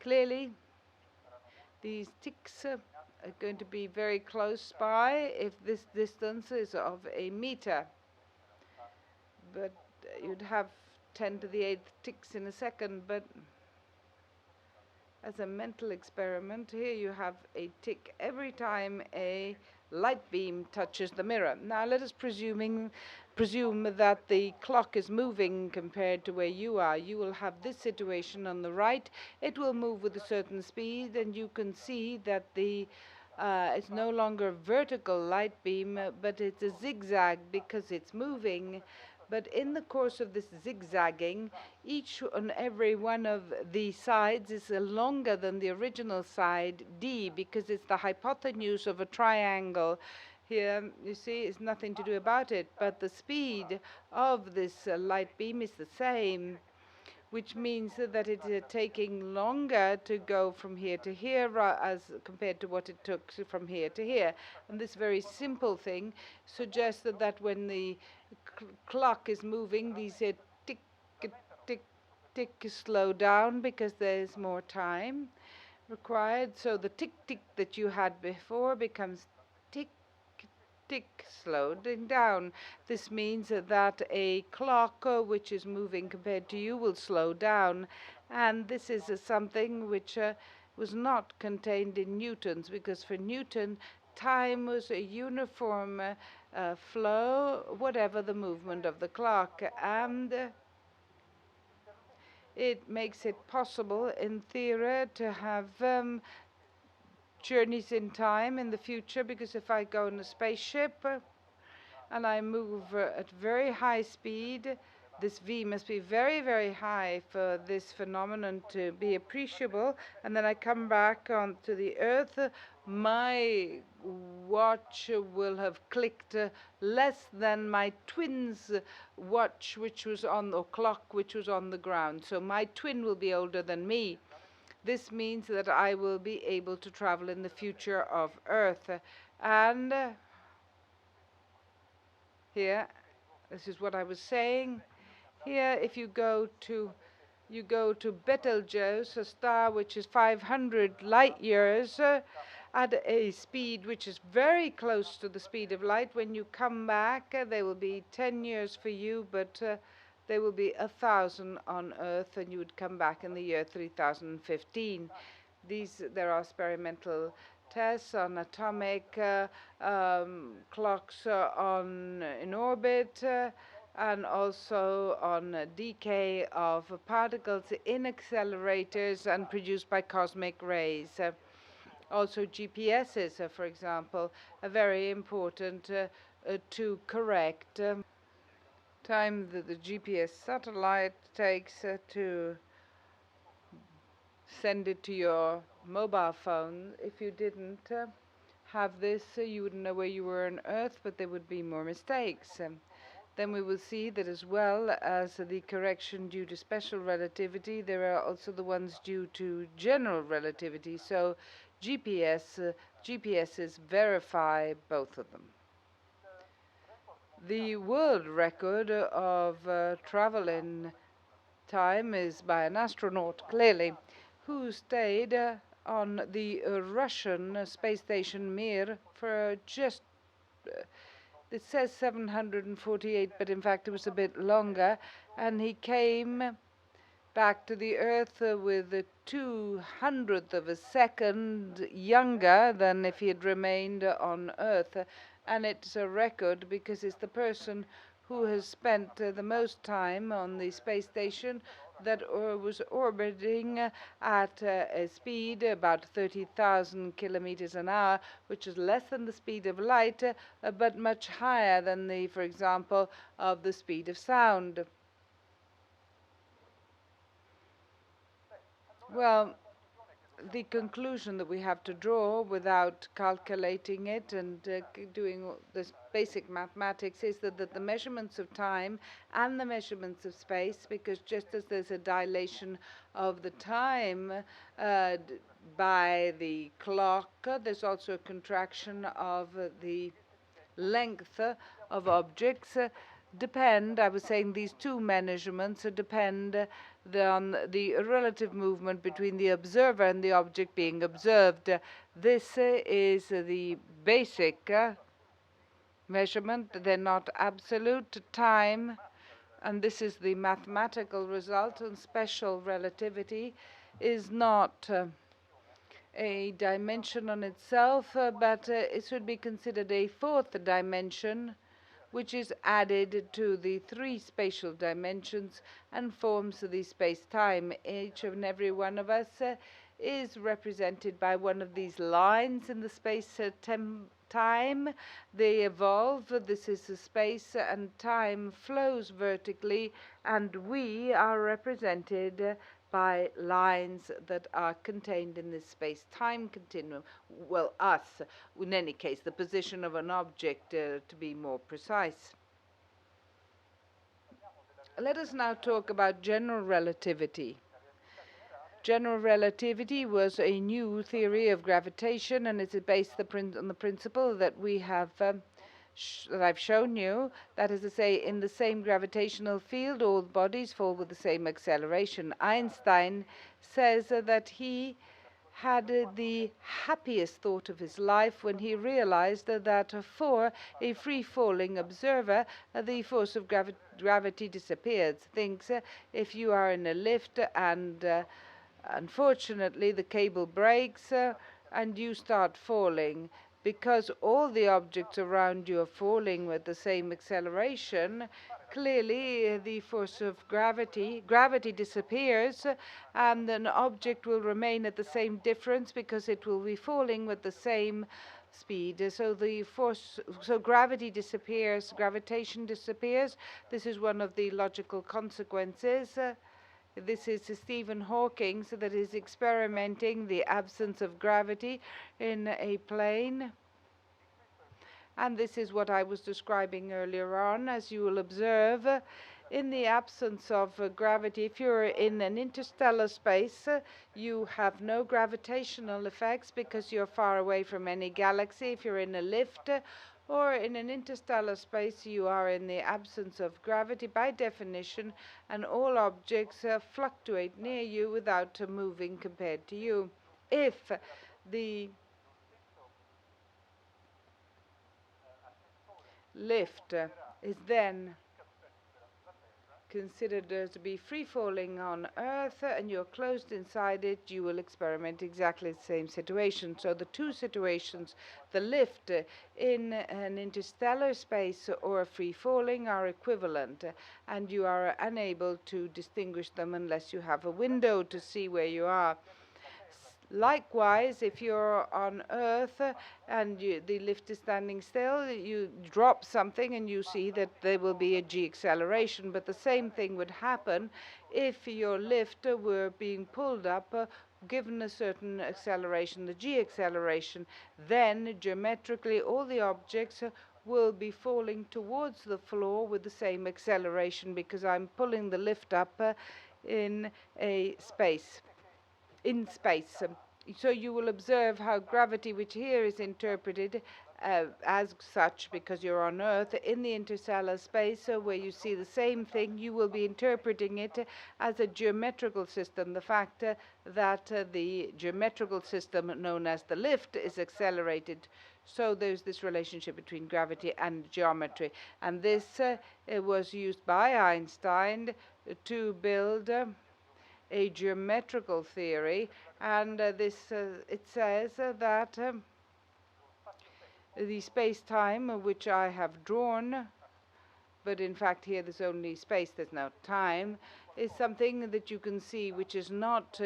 Clearly, these ticks are going to be very close by if this distance is of a meter. But you'd have 10 to the 8th ticks in a second, but as a mental experiment, here you have a tick every time a light beam touches the mirror. Now let us presume that the clock is moving compared to where you are. You will have this situation on the right. It will move with a certain speed, and you can see that it's no longer a vertical light beam, but it's a zigzag because it's moving. But in the course of this zigzagging, each and every one of the sides is longer than the original side, d, because it's the hypotenuse of a triangle. Here, you see, it's nothing to do about it, but the speed of this light beam is the same, which means that it is taking longer to go from here to here as compared to what it took from here to here. And this very simple thing suggests that when the clock is moving, these tick, tick, tick slow down because there's more time required. So the tick, tick that you had before becomes tick, tick, slowing down. This means that a clock which is moving compared to you will slow down. And this is something which was not contained in Newton's, because for Newton, time was a uniform flow, whatever the movement of the clock. And it makes it possible, in theory, to have journeys in time in the future, because if I go in a spaceship and I move at very high speed, this v must be very, very high for this phenomenon to be appreciable, and then I come back onto the Earth, my watch will have clicked less than my twin's watch, which was on the clock, which was on the ground. So my twin will be older than me. This means that I will be able to travel in the future of Earth. And here, this is what I was saying. Here, if you go to Betelgeuse, a star which is 500 light years, at a speed which is very close to the speed of light. When you come back, there will be 10 years for you, but there will be 1,000 on Earth, and you would come back in the year 3015. There are experimental tests on atomic clocks in orbit, and also on decay of particles in accelerators and produced by cosmic rays. Also GPSs, for example, are very important to correct time that the GPS satellite takes to send it to your mobile phone. If you didn't have this, you wouldn't know where you were on Earth, but there would be more mistakes. Then we will see that as well as the correction due to special relativity, there are also the ones due to general relativity. So GPSs verify both of them. The world record of travel in time is by an astronaut, clearly, who stayed on the Russian space station Mir for just it says 748, but in fact it was a bit longer, and he came back to the Earth with a 200th of a second younger than if he had remained on Earth. And it's a record because it's the person who has spent the most time on the space station that was orbiting at a speed about 30,000 kilometers an hour, which is less than the speed of light, but much higher than the, for example, of the speed of sound. Well, the conclusion that we have to draw without calculating it and doing this basic mathematics is that the measurements of time and the measurements of space, because just as there's a dilation of the time by the clock, there's also a contraction of the length of objects depend, I was saying these two measurements depend on the relative movement between the observer and the object being observed. This is the basic measurement. They're not absolute time, and this is the mathematical result, and special relativity is not a dimension on itself, but it should be considered a fourth dimension, which is added to the three spatial dimensions and forms the space-time. Each and every one of us is represented by one of these lines in the space-time. They evolve. This is the space, and time flows vertically, and we are represented by lines that are contained in this space-time continuum. Well, us, in any case, the position of an object, to be more precise. Let us now talk about general relativity. General relativity was a new theory of gravitation, and it's based on the principle that we have that I've shown you. That is to say, in the same gravitational field, all bodies fall with the same acceleration. Einstein says that he had the happiest thought of his life when he realized that for a free-falling observer, the force of gravity disappears. Thinks if you are in a lift and unfortunately the cable breaks and you start falling, because all the objects around you are falling with the same acceleration, clearly the force of gravity disappears, and an object will remain at the same difference because it will be falling with the same speed. So gravity disappears, gravitation disappears. This is one of the logical consequences. This is Stephen Hawking that is experimenting the absence of gravity in a plane. And this is what I was describing earlier on. As you will observe, in the absence of gravity, if you're in an interstellar space, you have no gravitational effects because you're far away from any galaxy. If you're in a lift or in an interstellar space, you are in the absence of gravity by definition, and all objects fluctuate near you without moving compared to you. If the lift is then considered to be free falling on Earth and you're closed inside it, you will experiment exactly the same situation. So the two situations, the lift in an interstellar space or a free falling, are equivalent, and you are unable to distinguish them unless you have a window to see where you are. Likewise, if you're on Earth and the lift is standing still, you drop something and you see that there will be a g acceleration. But the same thing would happen if your lift were being pulled up, given a certain acceleration, the g acceleration. Then, geometrically, all the objects will be falling towards the floor with the same acceleration because I'm pulling the lift up in space. So you will observe how gravity, which here is interpreted as such because you're on Earth, in the interstellar space where you see the same thing, you will be interpreting it as a geometrical system. The fact that the geometrical system known as the lift is accelerated. So there's this relationship between gravity and geometry. And this was used by Einstein to build a geometrical theory, and it says that the space-time which I have drawn, but in fact here there's only space, there's no time, is something that you can see which is not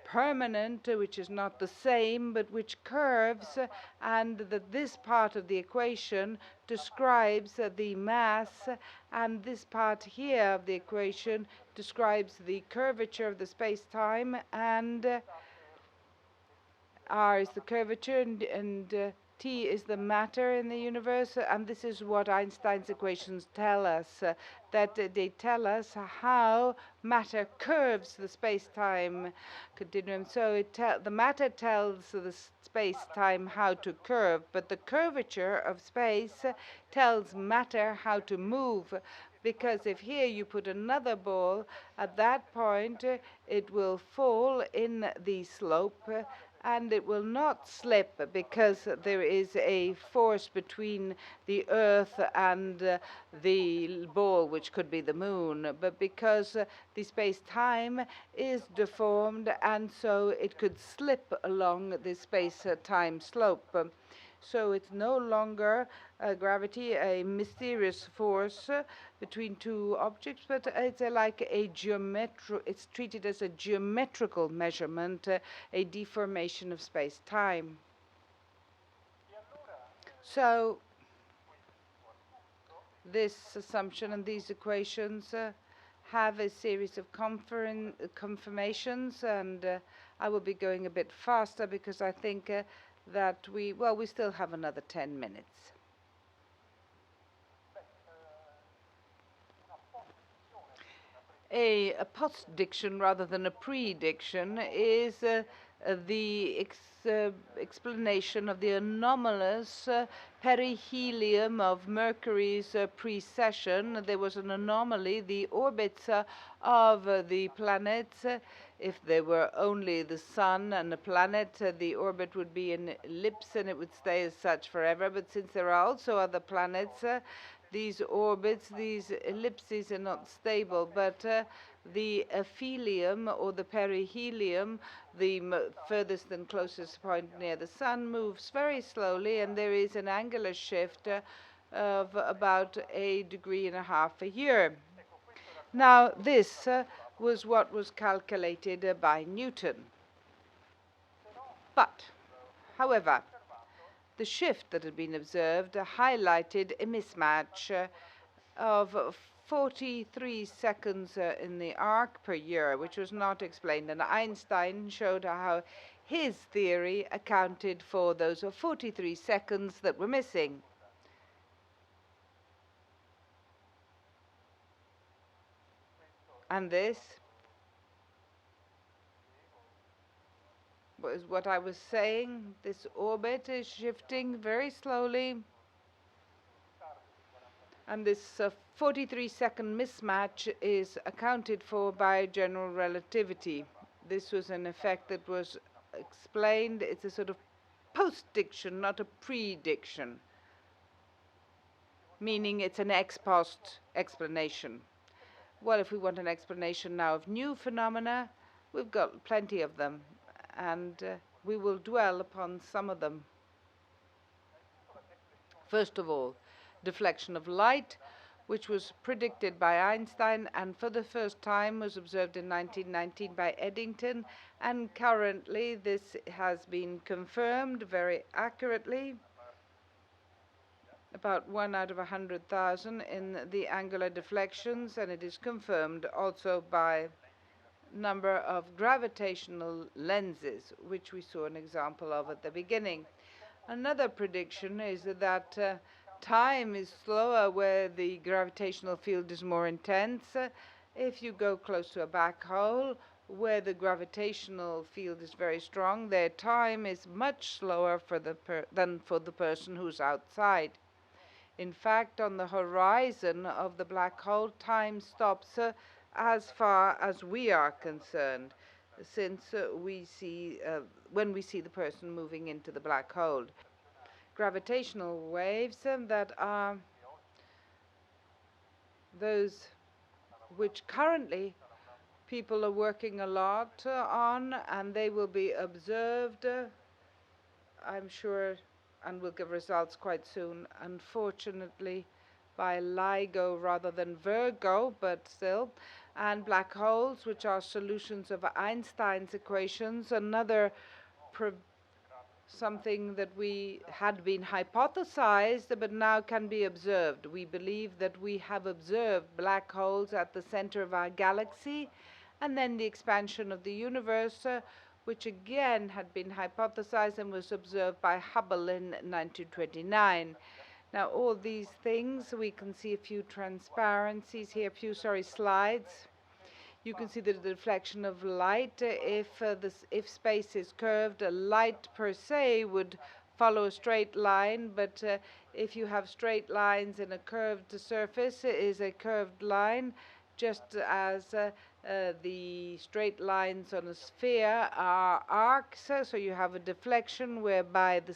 permanent, which is not the same, but which curves, and that this part of the equation describes the mass, and this part here of the equation describes the curvature of the space-time, and r is the curvature, and T is the matter in the universe, and this is what Einstein's equations tell us, that they tell us how matter curves the space-time continuum. So the matter tells the space-time how to curve, but the curvature of space tells matter how to move. Because if here you put another ball, at that point it will fall in the slope, and it will not slip because there is a force between the Earth and the ball, which could be the moon, but because the space-time is deformed, and so it could slip along the space-time slope. So it's no longer gravity, a mysterious force between two objects, but it's it's treated as a geometrical measurement, a deformation of space-time. So this assumption and these equations have a series of confirmations, and I will be going a bit faster because I think that we still have another 10 minutes. A post-diction rather than a prediction is the explanation of the anomalous perihelion of Mercury's precession. There was an anomaly. The orbits of the planets, if there were only the sun and the planet, the orbit would be an ellipse and it would stay as such forever. But since there are also other planets, these orbits, these ellipses are not stable, but the aphelium or the perihelion, the furthest and closest point near the sun, moves very slowly, and there is an angular shift of about 1.5 degrees a year. Now, this was what was calculated by Newton. But, however, the shift that had been observed highlighted a mismatch of 43 seconds in the arc per year, which was not explained. And Einstein showed how his theory accounted for those 43 seconds that were missing. And this was what I was saying. This orbit is shifting very slowly. And this 43-second mismatch is accounted for by general relativity. This was an effect that was explained. It's a sort of post-diction, not a prediction, meaning it's an ex post explanation. Well, if we want an explanation now of new phenomena, we've got plenty of them, and we will dwell upon some of them. First of all, deflection of light, which was predicted by Einstein and for the first time was observed in 1919 by Eddington, and currently this has been confirmed very accurately, about 1 out of 100,000 in the angular deflections, and it is confirmed also by number of gravitational lenses, which we saw an example of at the beginning. Another prediction is that time is slower where the gravitational field is more intense. If you go close to a black hole where the gravitational field is very strong, their time is much slower than for the person who's outside. In fact, on the horizon of the black hole, time stops as far as we are concerned, since when we see the person moving into the black hole. Gravitational waves that are those which currently people are working a lot on, and they will be observed, I'm sure, and will give results quite soon, unfortunately, by LIGO rather than Virgo, but still, and black holes, which are solutions of Einstein's equations, another something that we had been hypothesized but now can be observed. We believe that we have observed black holes at the center of our galaxy, and then the expansion of the universe, which again had been hypothesized and was observed by Hubble in 1929. Now all these things, we can see a few transparencies here, slides. You can see the deflection of light. If space is curved, light per se would follow a straight line, but if you have straight lines in a curved surface, it is a curved line, just as the straight lines on a sphere are arcs. So you have a deflection whereby the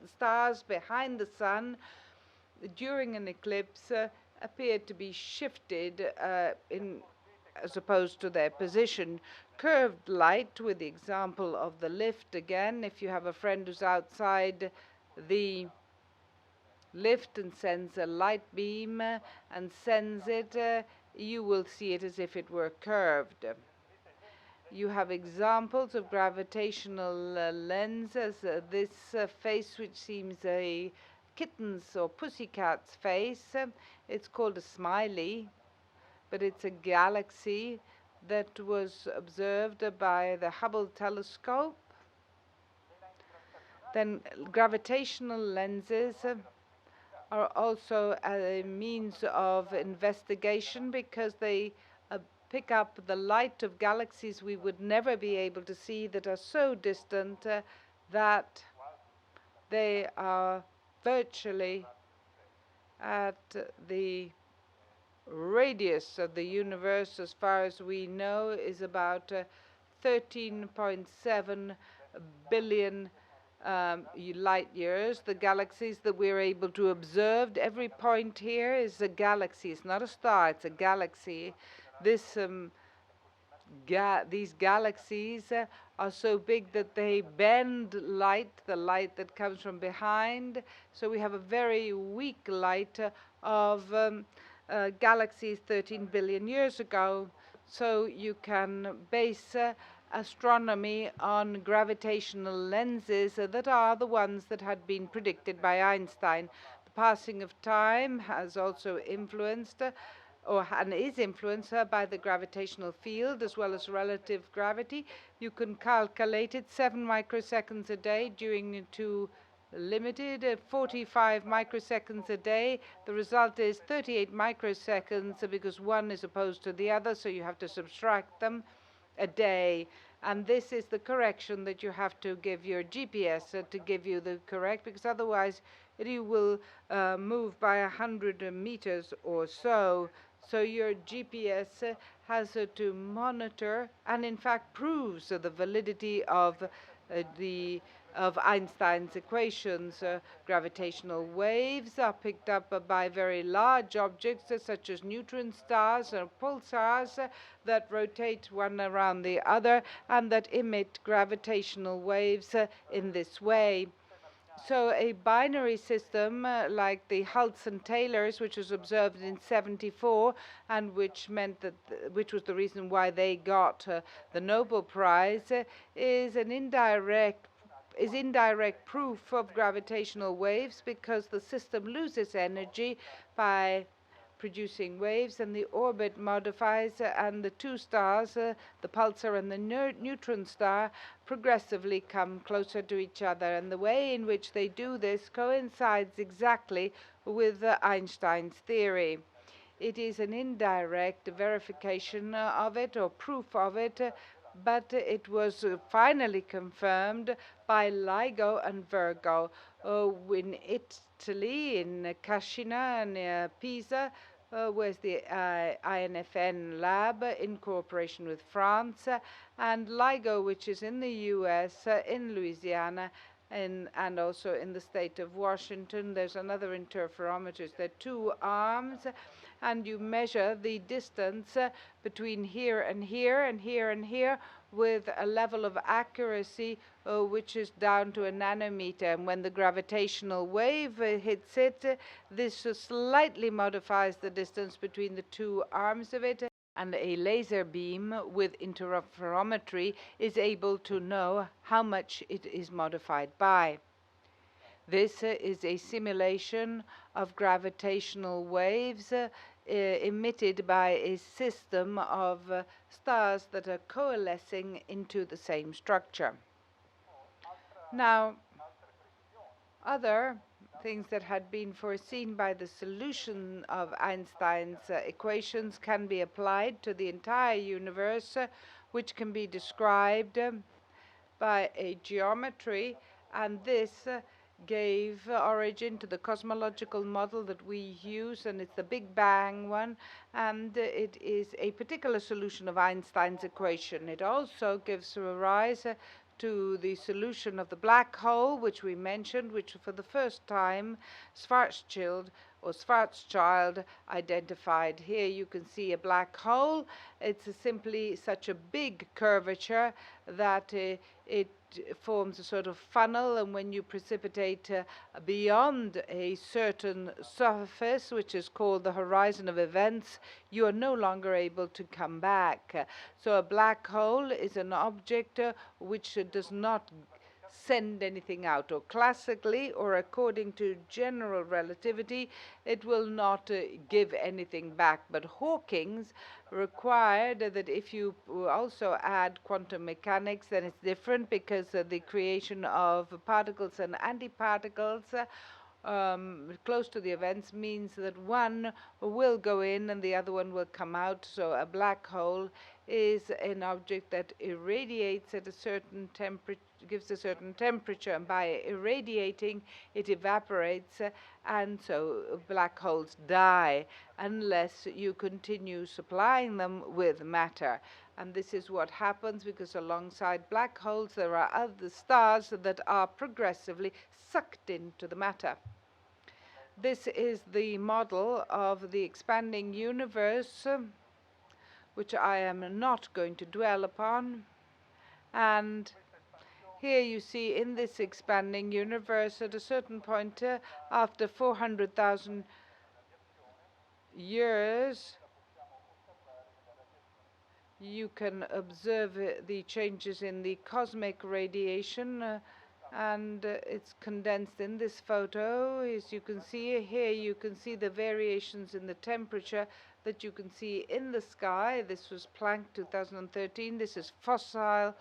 stars behind the sun during an eclipse appear to be shifted as opposed to their position. Curved light, with the example of the lift again, if you have a friend who's outside the lift and sends a light beam and sends it, you will see it as if it were curved. You have examples of gravitational lenses. This face, which seems a kitten's or pussycat's face, it's called a smiley, but it's a galaxy that was observed by the Hubble telescope. Then gravitational lenses are also a means of investigation because they pick up the light of galaxies we would never be able to see that are so distant that they are virtually at the radius of the universe, as far as we know, is about 13.7 billion light years. The galaxies that we're able to observe, every point here is a galaxy. It's not a star, it's a galaxy. These galaxies are so big that they bend light, the light that comes from behind. So we have a very weak light of galaxies 13 billion years ago. So you can base astronomy on gravitational lenses that are the ones that had been predicted by Einstein. The passing of time has also influenced and is influenced by the gravitational field as well as relative gravity. You can calculate it 7 microseconds a day during 2 limited 45 microseconds a day. The result is 38 microseconds because one is opposed to the other, so you have to subtract them a day. And this is the correction that you have to give your GPS to give you the correct, because otherwise you will move by 100 meters or so. So your GPS has to monitor and in fact proves the validity of of Einstein's equations. Gravitational waves are picked up by very large objects such as neutron stars or pulsars that rotate one around the other and that emit gravitational waves in this way. So a binary system like the Hudson-Taylors, which was observed in '74, and which meant that, which was the reason why they got the Nobel Prize, is indirect proof of gravitational waves because the system loses energy by producing waves, and the orbit modifies, and the two stars, the pulsar and the neutron star, progressively come closer to each other. And the way in which they do this coincides exactly with Einstein's theory. It is an indirect verification of it, or proof of it, but it was finally confirmed by LIGO and Virgo in Italy, in Cascina, near Pisa, where's the INFN lab in cooperation with France, and LIGO, which is in the US, in Louisiana, and also in the state of Washington. There's another interferometers. There are two arms, and you measure the distance between here and here and here and here with a level of accuracy which is down to a nanometer. And when the gravitational wave hits it, this slightly modifies the distance between the two arms of it, and a laser beam with interferometry is able to know how much it is modified by. This is a simulation of gravitational waves emitted by a system of stars that are coalescing into the same structure. Now, other things that had been foreseen by the solution of Einstein's equations can be applied to the entire universe, which can be described by a geometry, and this gave origin to the cosmological model that we use, and it's the Big Bang one, and it is a particular solution of Einstein's equation. It also gives rise to the solution of the black hole, which we mentioned, which for the first time Schwarzschild identified. Here you can see a black hole. It's simply such a big curvature that it forms a sort of funnel, and when you precipitate beyond a certain surface, which is called the horizon of events, you are no longer able to come back. So a black hole is an object which does not send anything out, or classically, or according to general relativity, it will not give anything back. But Hawking's required that if you also add quantum mechanics, then it's different, because the creation of particles and antiparticles close to the events means that one will go in and the other one will come out. So a black hole is an object that irradiates at a certain temperature, gives a certain temperature, and by irradiating it evaporates, and so black holes die unless you continue supplying them with matter. And this is what happens, because alongside black holes there are other stars that are progressively sucked into the matter. This is the model of the expanding universe, which I am not going to dwell upon. And here you see, in this expanding universe, at a certain point, after 400,000 years, you can observe the changes in the cosmic radiation, and it's condensed in this photo. As you can see here, you can see the variations in the temperature that you can see in the sky. This was Planck 2013. This is fossil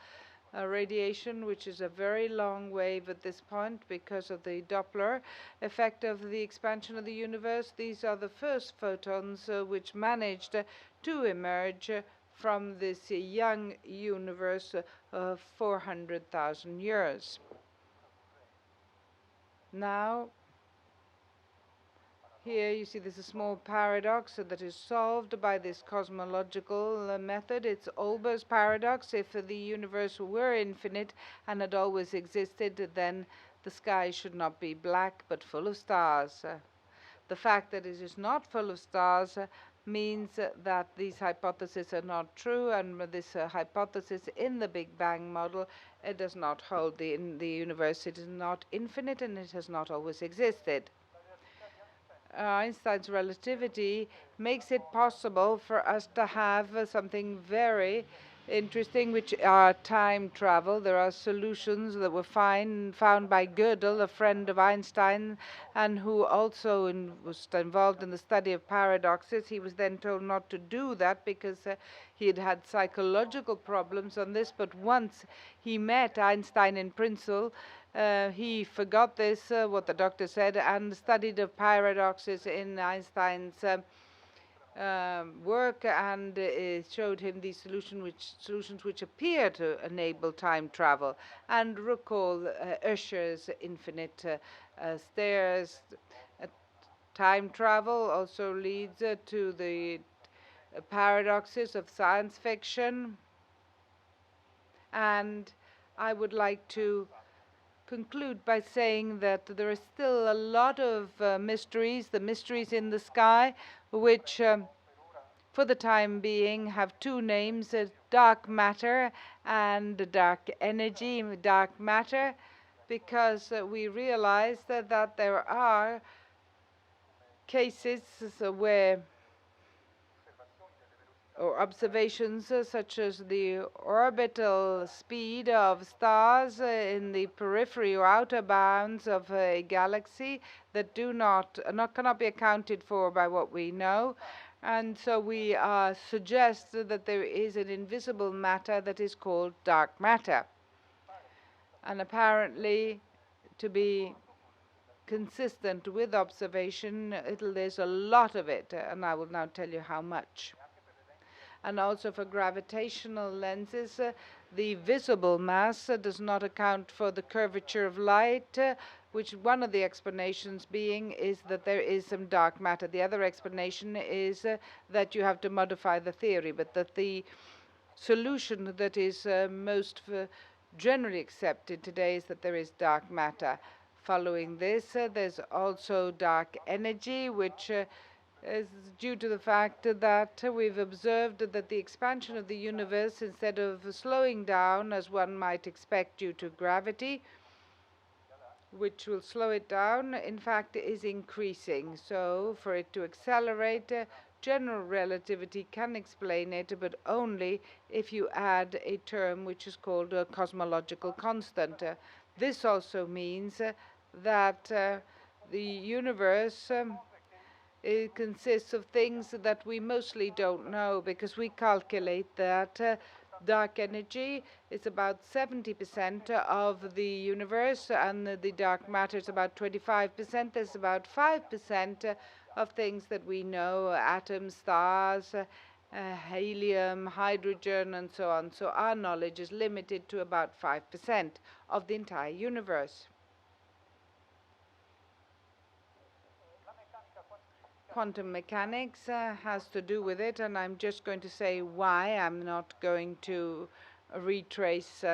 radiation, which is a very long wave at this point because of the Doppler effect of the expansion of the universe. These are the first photons which managed to emerge from this young universe of 400,000 years. Now, Here you see there's a small paradox that is solved by this cosmological method. It's Olber's paradox. If the universe were infinite and had always existed, then the sky should not be black but full of stars. The fact that it is not full of stars means that these hypotheses are not true, and this hypothesis in the Big Bang model, it does not hold. In the universe it is not infinite and it has not always existed. Einstein's relativity makes it possible for us to have something very interesting, which are time travel. There are solutions that were found by Gödel, a friend of Einstein, and who also was involved in the study of paradoxes. He was then told not to do that because he had had psychological problems on this, but once he met Einstein in principle, he forgot this, what the doctor said, and studied of paradoxes in Einstein's work, and showed him these solutions which appear to enable time travel. And recall Escher's infinite stairs. Time travel also leads to the paradoxes of science fiction. And I would like to conclude by saying that there are still a lot of mysteries, the mysteries in the sky, which for the time being have two names, dark matter and dark energy. Dark matter because we realize that there are cases where or observations such as the orbital speed of stars in the periphery or outer bounds of a galaxy that cannot be accounted for by what we know. And so we suggest that there is an invisible matter that is called dark matter. And apparently, to be consistent with observation, there's a lot of it, and I will now tell you how much. And also for gravitational lenses, the visible mass does not account for the curvature of light, which one of the explanations being is that there is some dark matter. The other explanation is that you have to modify the theory, but that the solution that is most generally accepted today is that there is dark matter. Following this, there's also dark energy, which is due to the fact that we've observed that the expansion of the universe, instead of slowing down as one might expect due to gravity, which will slow it down, in fact is increasing. So for it to accelerate, general relativity can explain it, but only if you add a term which is called a cosmological constant. This also means that the universe it consists of things that we mostly don't know, because we calculate that dark energy is about 70% of the universe, and the dark matter is about 25%. There's about 5% of things that we know, atoms, stars, helium, hydrogen, and so on. So our knowledge is limited to about 5% of the entire universe. Quantum mechanics has to do with it, and I'm just going to say why. I'm not going to retrace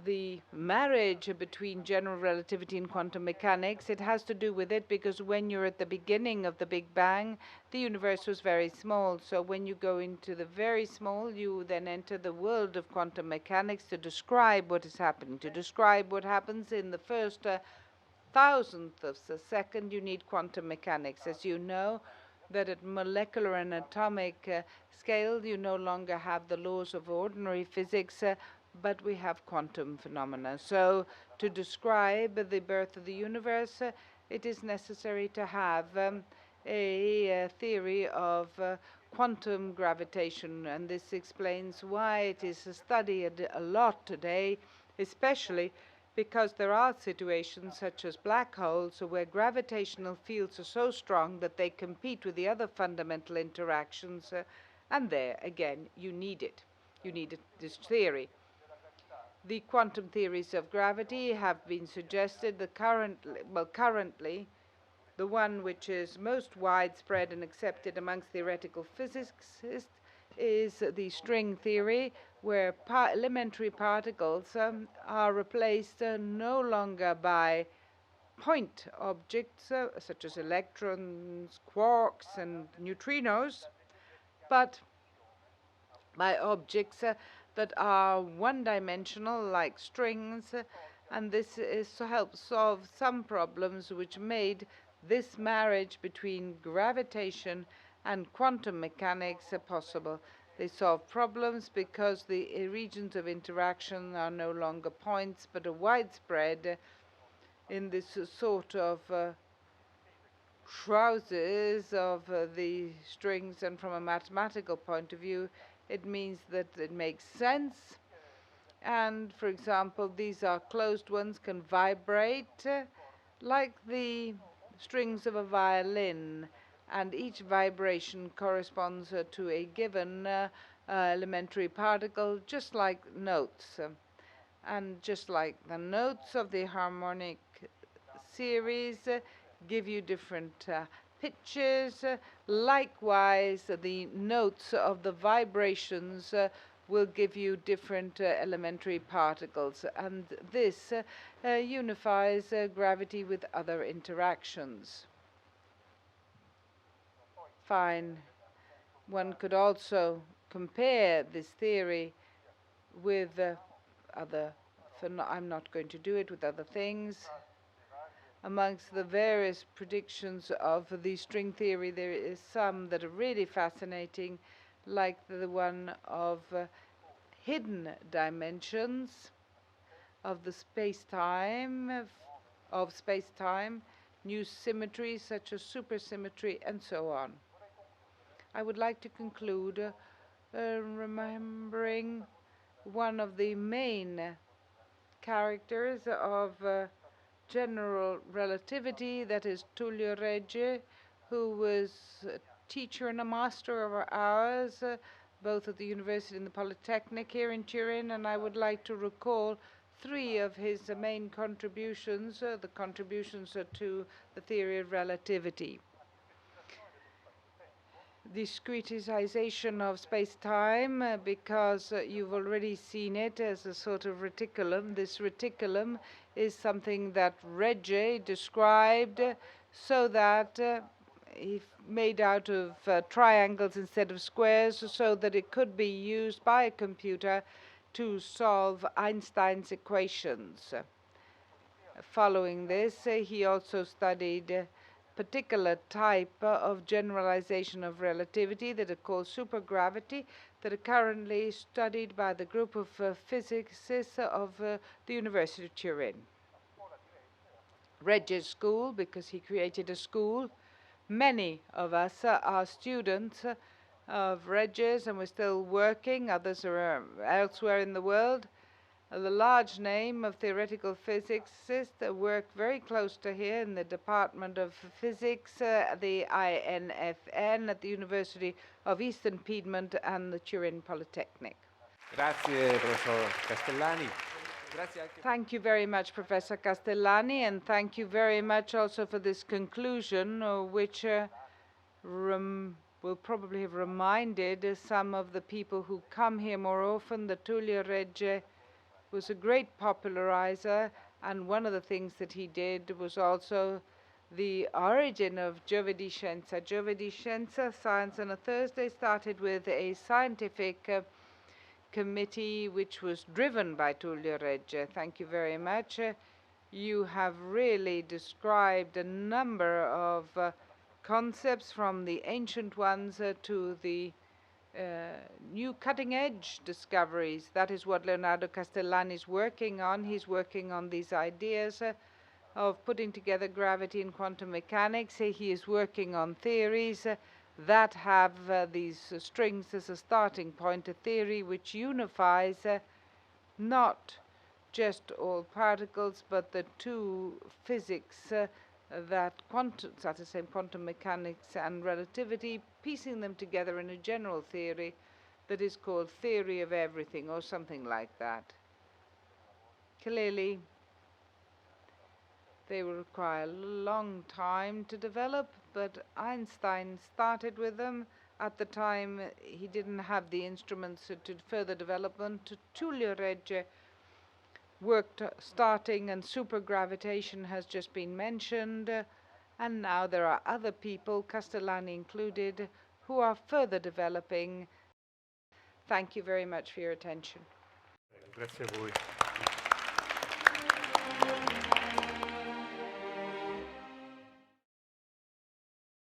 the marriage between general relativity and quantum mechanics. It has to do with it because when you're at the beginning of the Big Bang, the universe was very small. So when you go into the very small, you then enter the world of quantum mechanics to describe what is happening, to describe what happens in the first thousandth of a second. You need quantum mechanics. As you know, that at molecular and atomic scale, you no longer have the laws of ordinary physics, but we have quantum phenomena. So to describe the birth of the universe, it is necessary to have a theory of quantum gravitation, and this explains why it is studied a lot today, especially because there are situations such as black holes where gravitational fields are so strong that they compete with the other fundamental interactions, and there again you need it. You need this theory. The quantum theories of gravity have been suggested. Currently The one which is most widespread and accepted amongst theoretical physicists is the string theory, where elementary particles are replaced no longer by point objects such as electrons, quarks, and neutrinos, but by objects that are one-dimensional, like strings, and this is to help solve some problems which made this marriage between gravitation and quantum mechanics possible. They solve problems because the regions of interaction are no longer points, but are widespread in this sort of trousers of the strings, and from a mathematical point of view, it means that it makes sense. And, for example, these are closed ones, can vibrate like the strings of a violin, and each vibration corresponds to a given elementary particle, just like notes. And just like the notes of the harmonic series give you different pitches, likewise the notes of the vibrations will give you different elementary particles, and this unifies gravity with other interactions. Fine. One could also compare this theory with other, I'm not going to do it, with other things. Amongst the various predictions of the string theory, there is some that are really fascinating, like the one of hidden dimensions of the space-time, new symmetries such as supersymmetry, and so on. I would like to conclude remembering one of the main characters of general relativity, that is Tullio Regge, who was a teacher and a master of ours, both at the University and the Polytechnic here in Turin, and I would like to recall three of his main contributions, the contributions to the theory of relativity. Discretization of space-time, because you've already seen it as a sort of reticulum. This reticulum is something that Regge described so that if made out of triangles instead of squares, so that it could be used by a computer to solve Einstein's equations. Following this, he also studied particular type of generalization of relativity that are called supergravity, that are currently studied by the group of physicists of the University of Turin. Regge's school, because he created a school. Many of us are students of Regge's, and we're still working. Others are elsewhere in the world. The large name of theoretical physicists work very close to here in the Department of Physics, the INFN, at the University of Eastern Piedmont and the Turin Polytechnic. Grazie, Professor Castellani. Thank you very much, Professor Castellani, and thank you very much also for this conclusion, which will probably have reminded some of the people who come here more often that Tullio Regge was a great popularizer, and one of the things that he did was also the origin of GiovedìScienza. GiovedìScienza, Science on a Thursday, started with a scientific committee which was driven by Tullio Regge. Thank you very much. You have really described a number of concepts, from the ancient ones to the new cutting-edge discoveries. That is what Leonardo Castellani is working on. He's working on these ideas of putting together gravity and quantum mechanics. He is working on theories that have these strings as a starting point, a theory which unifies not just all particles, but the two physics that the same quantum mechanics and relativity, piecing them together in a general theory that is called theory of everything, or something like that. Clearly, They will require a long time to develop, but Einstein started with them. At the time, he didn't have the instruments to further development. Tullio Regge worked starting, and supergravitation has just been mentioned. And now there are other people, Castellani included, who are further developing. Thank you very much for your attention. Grazie a voi.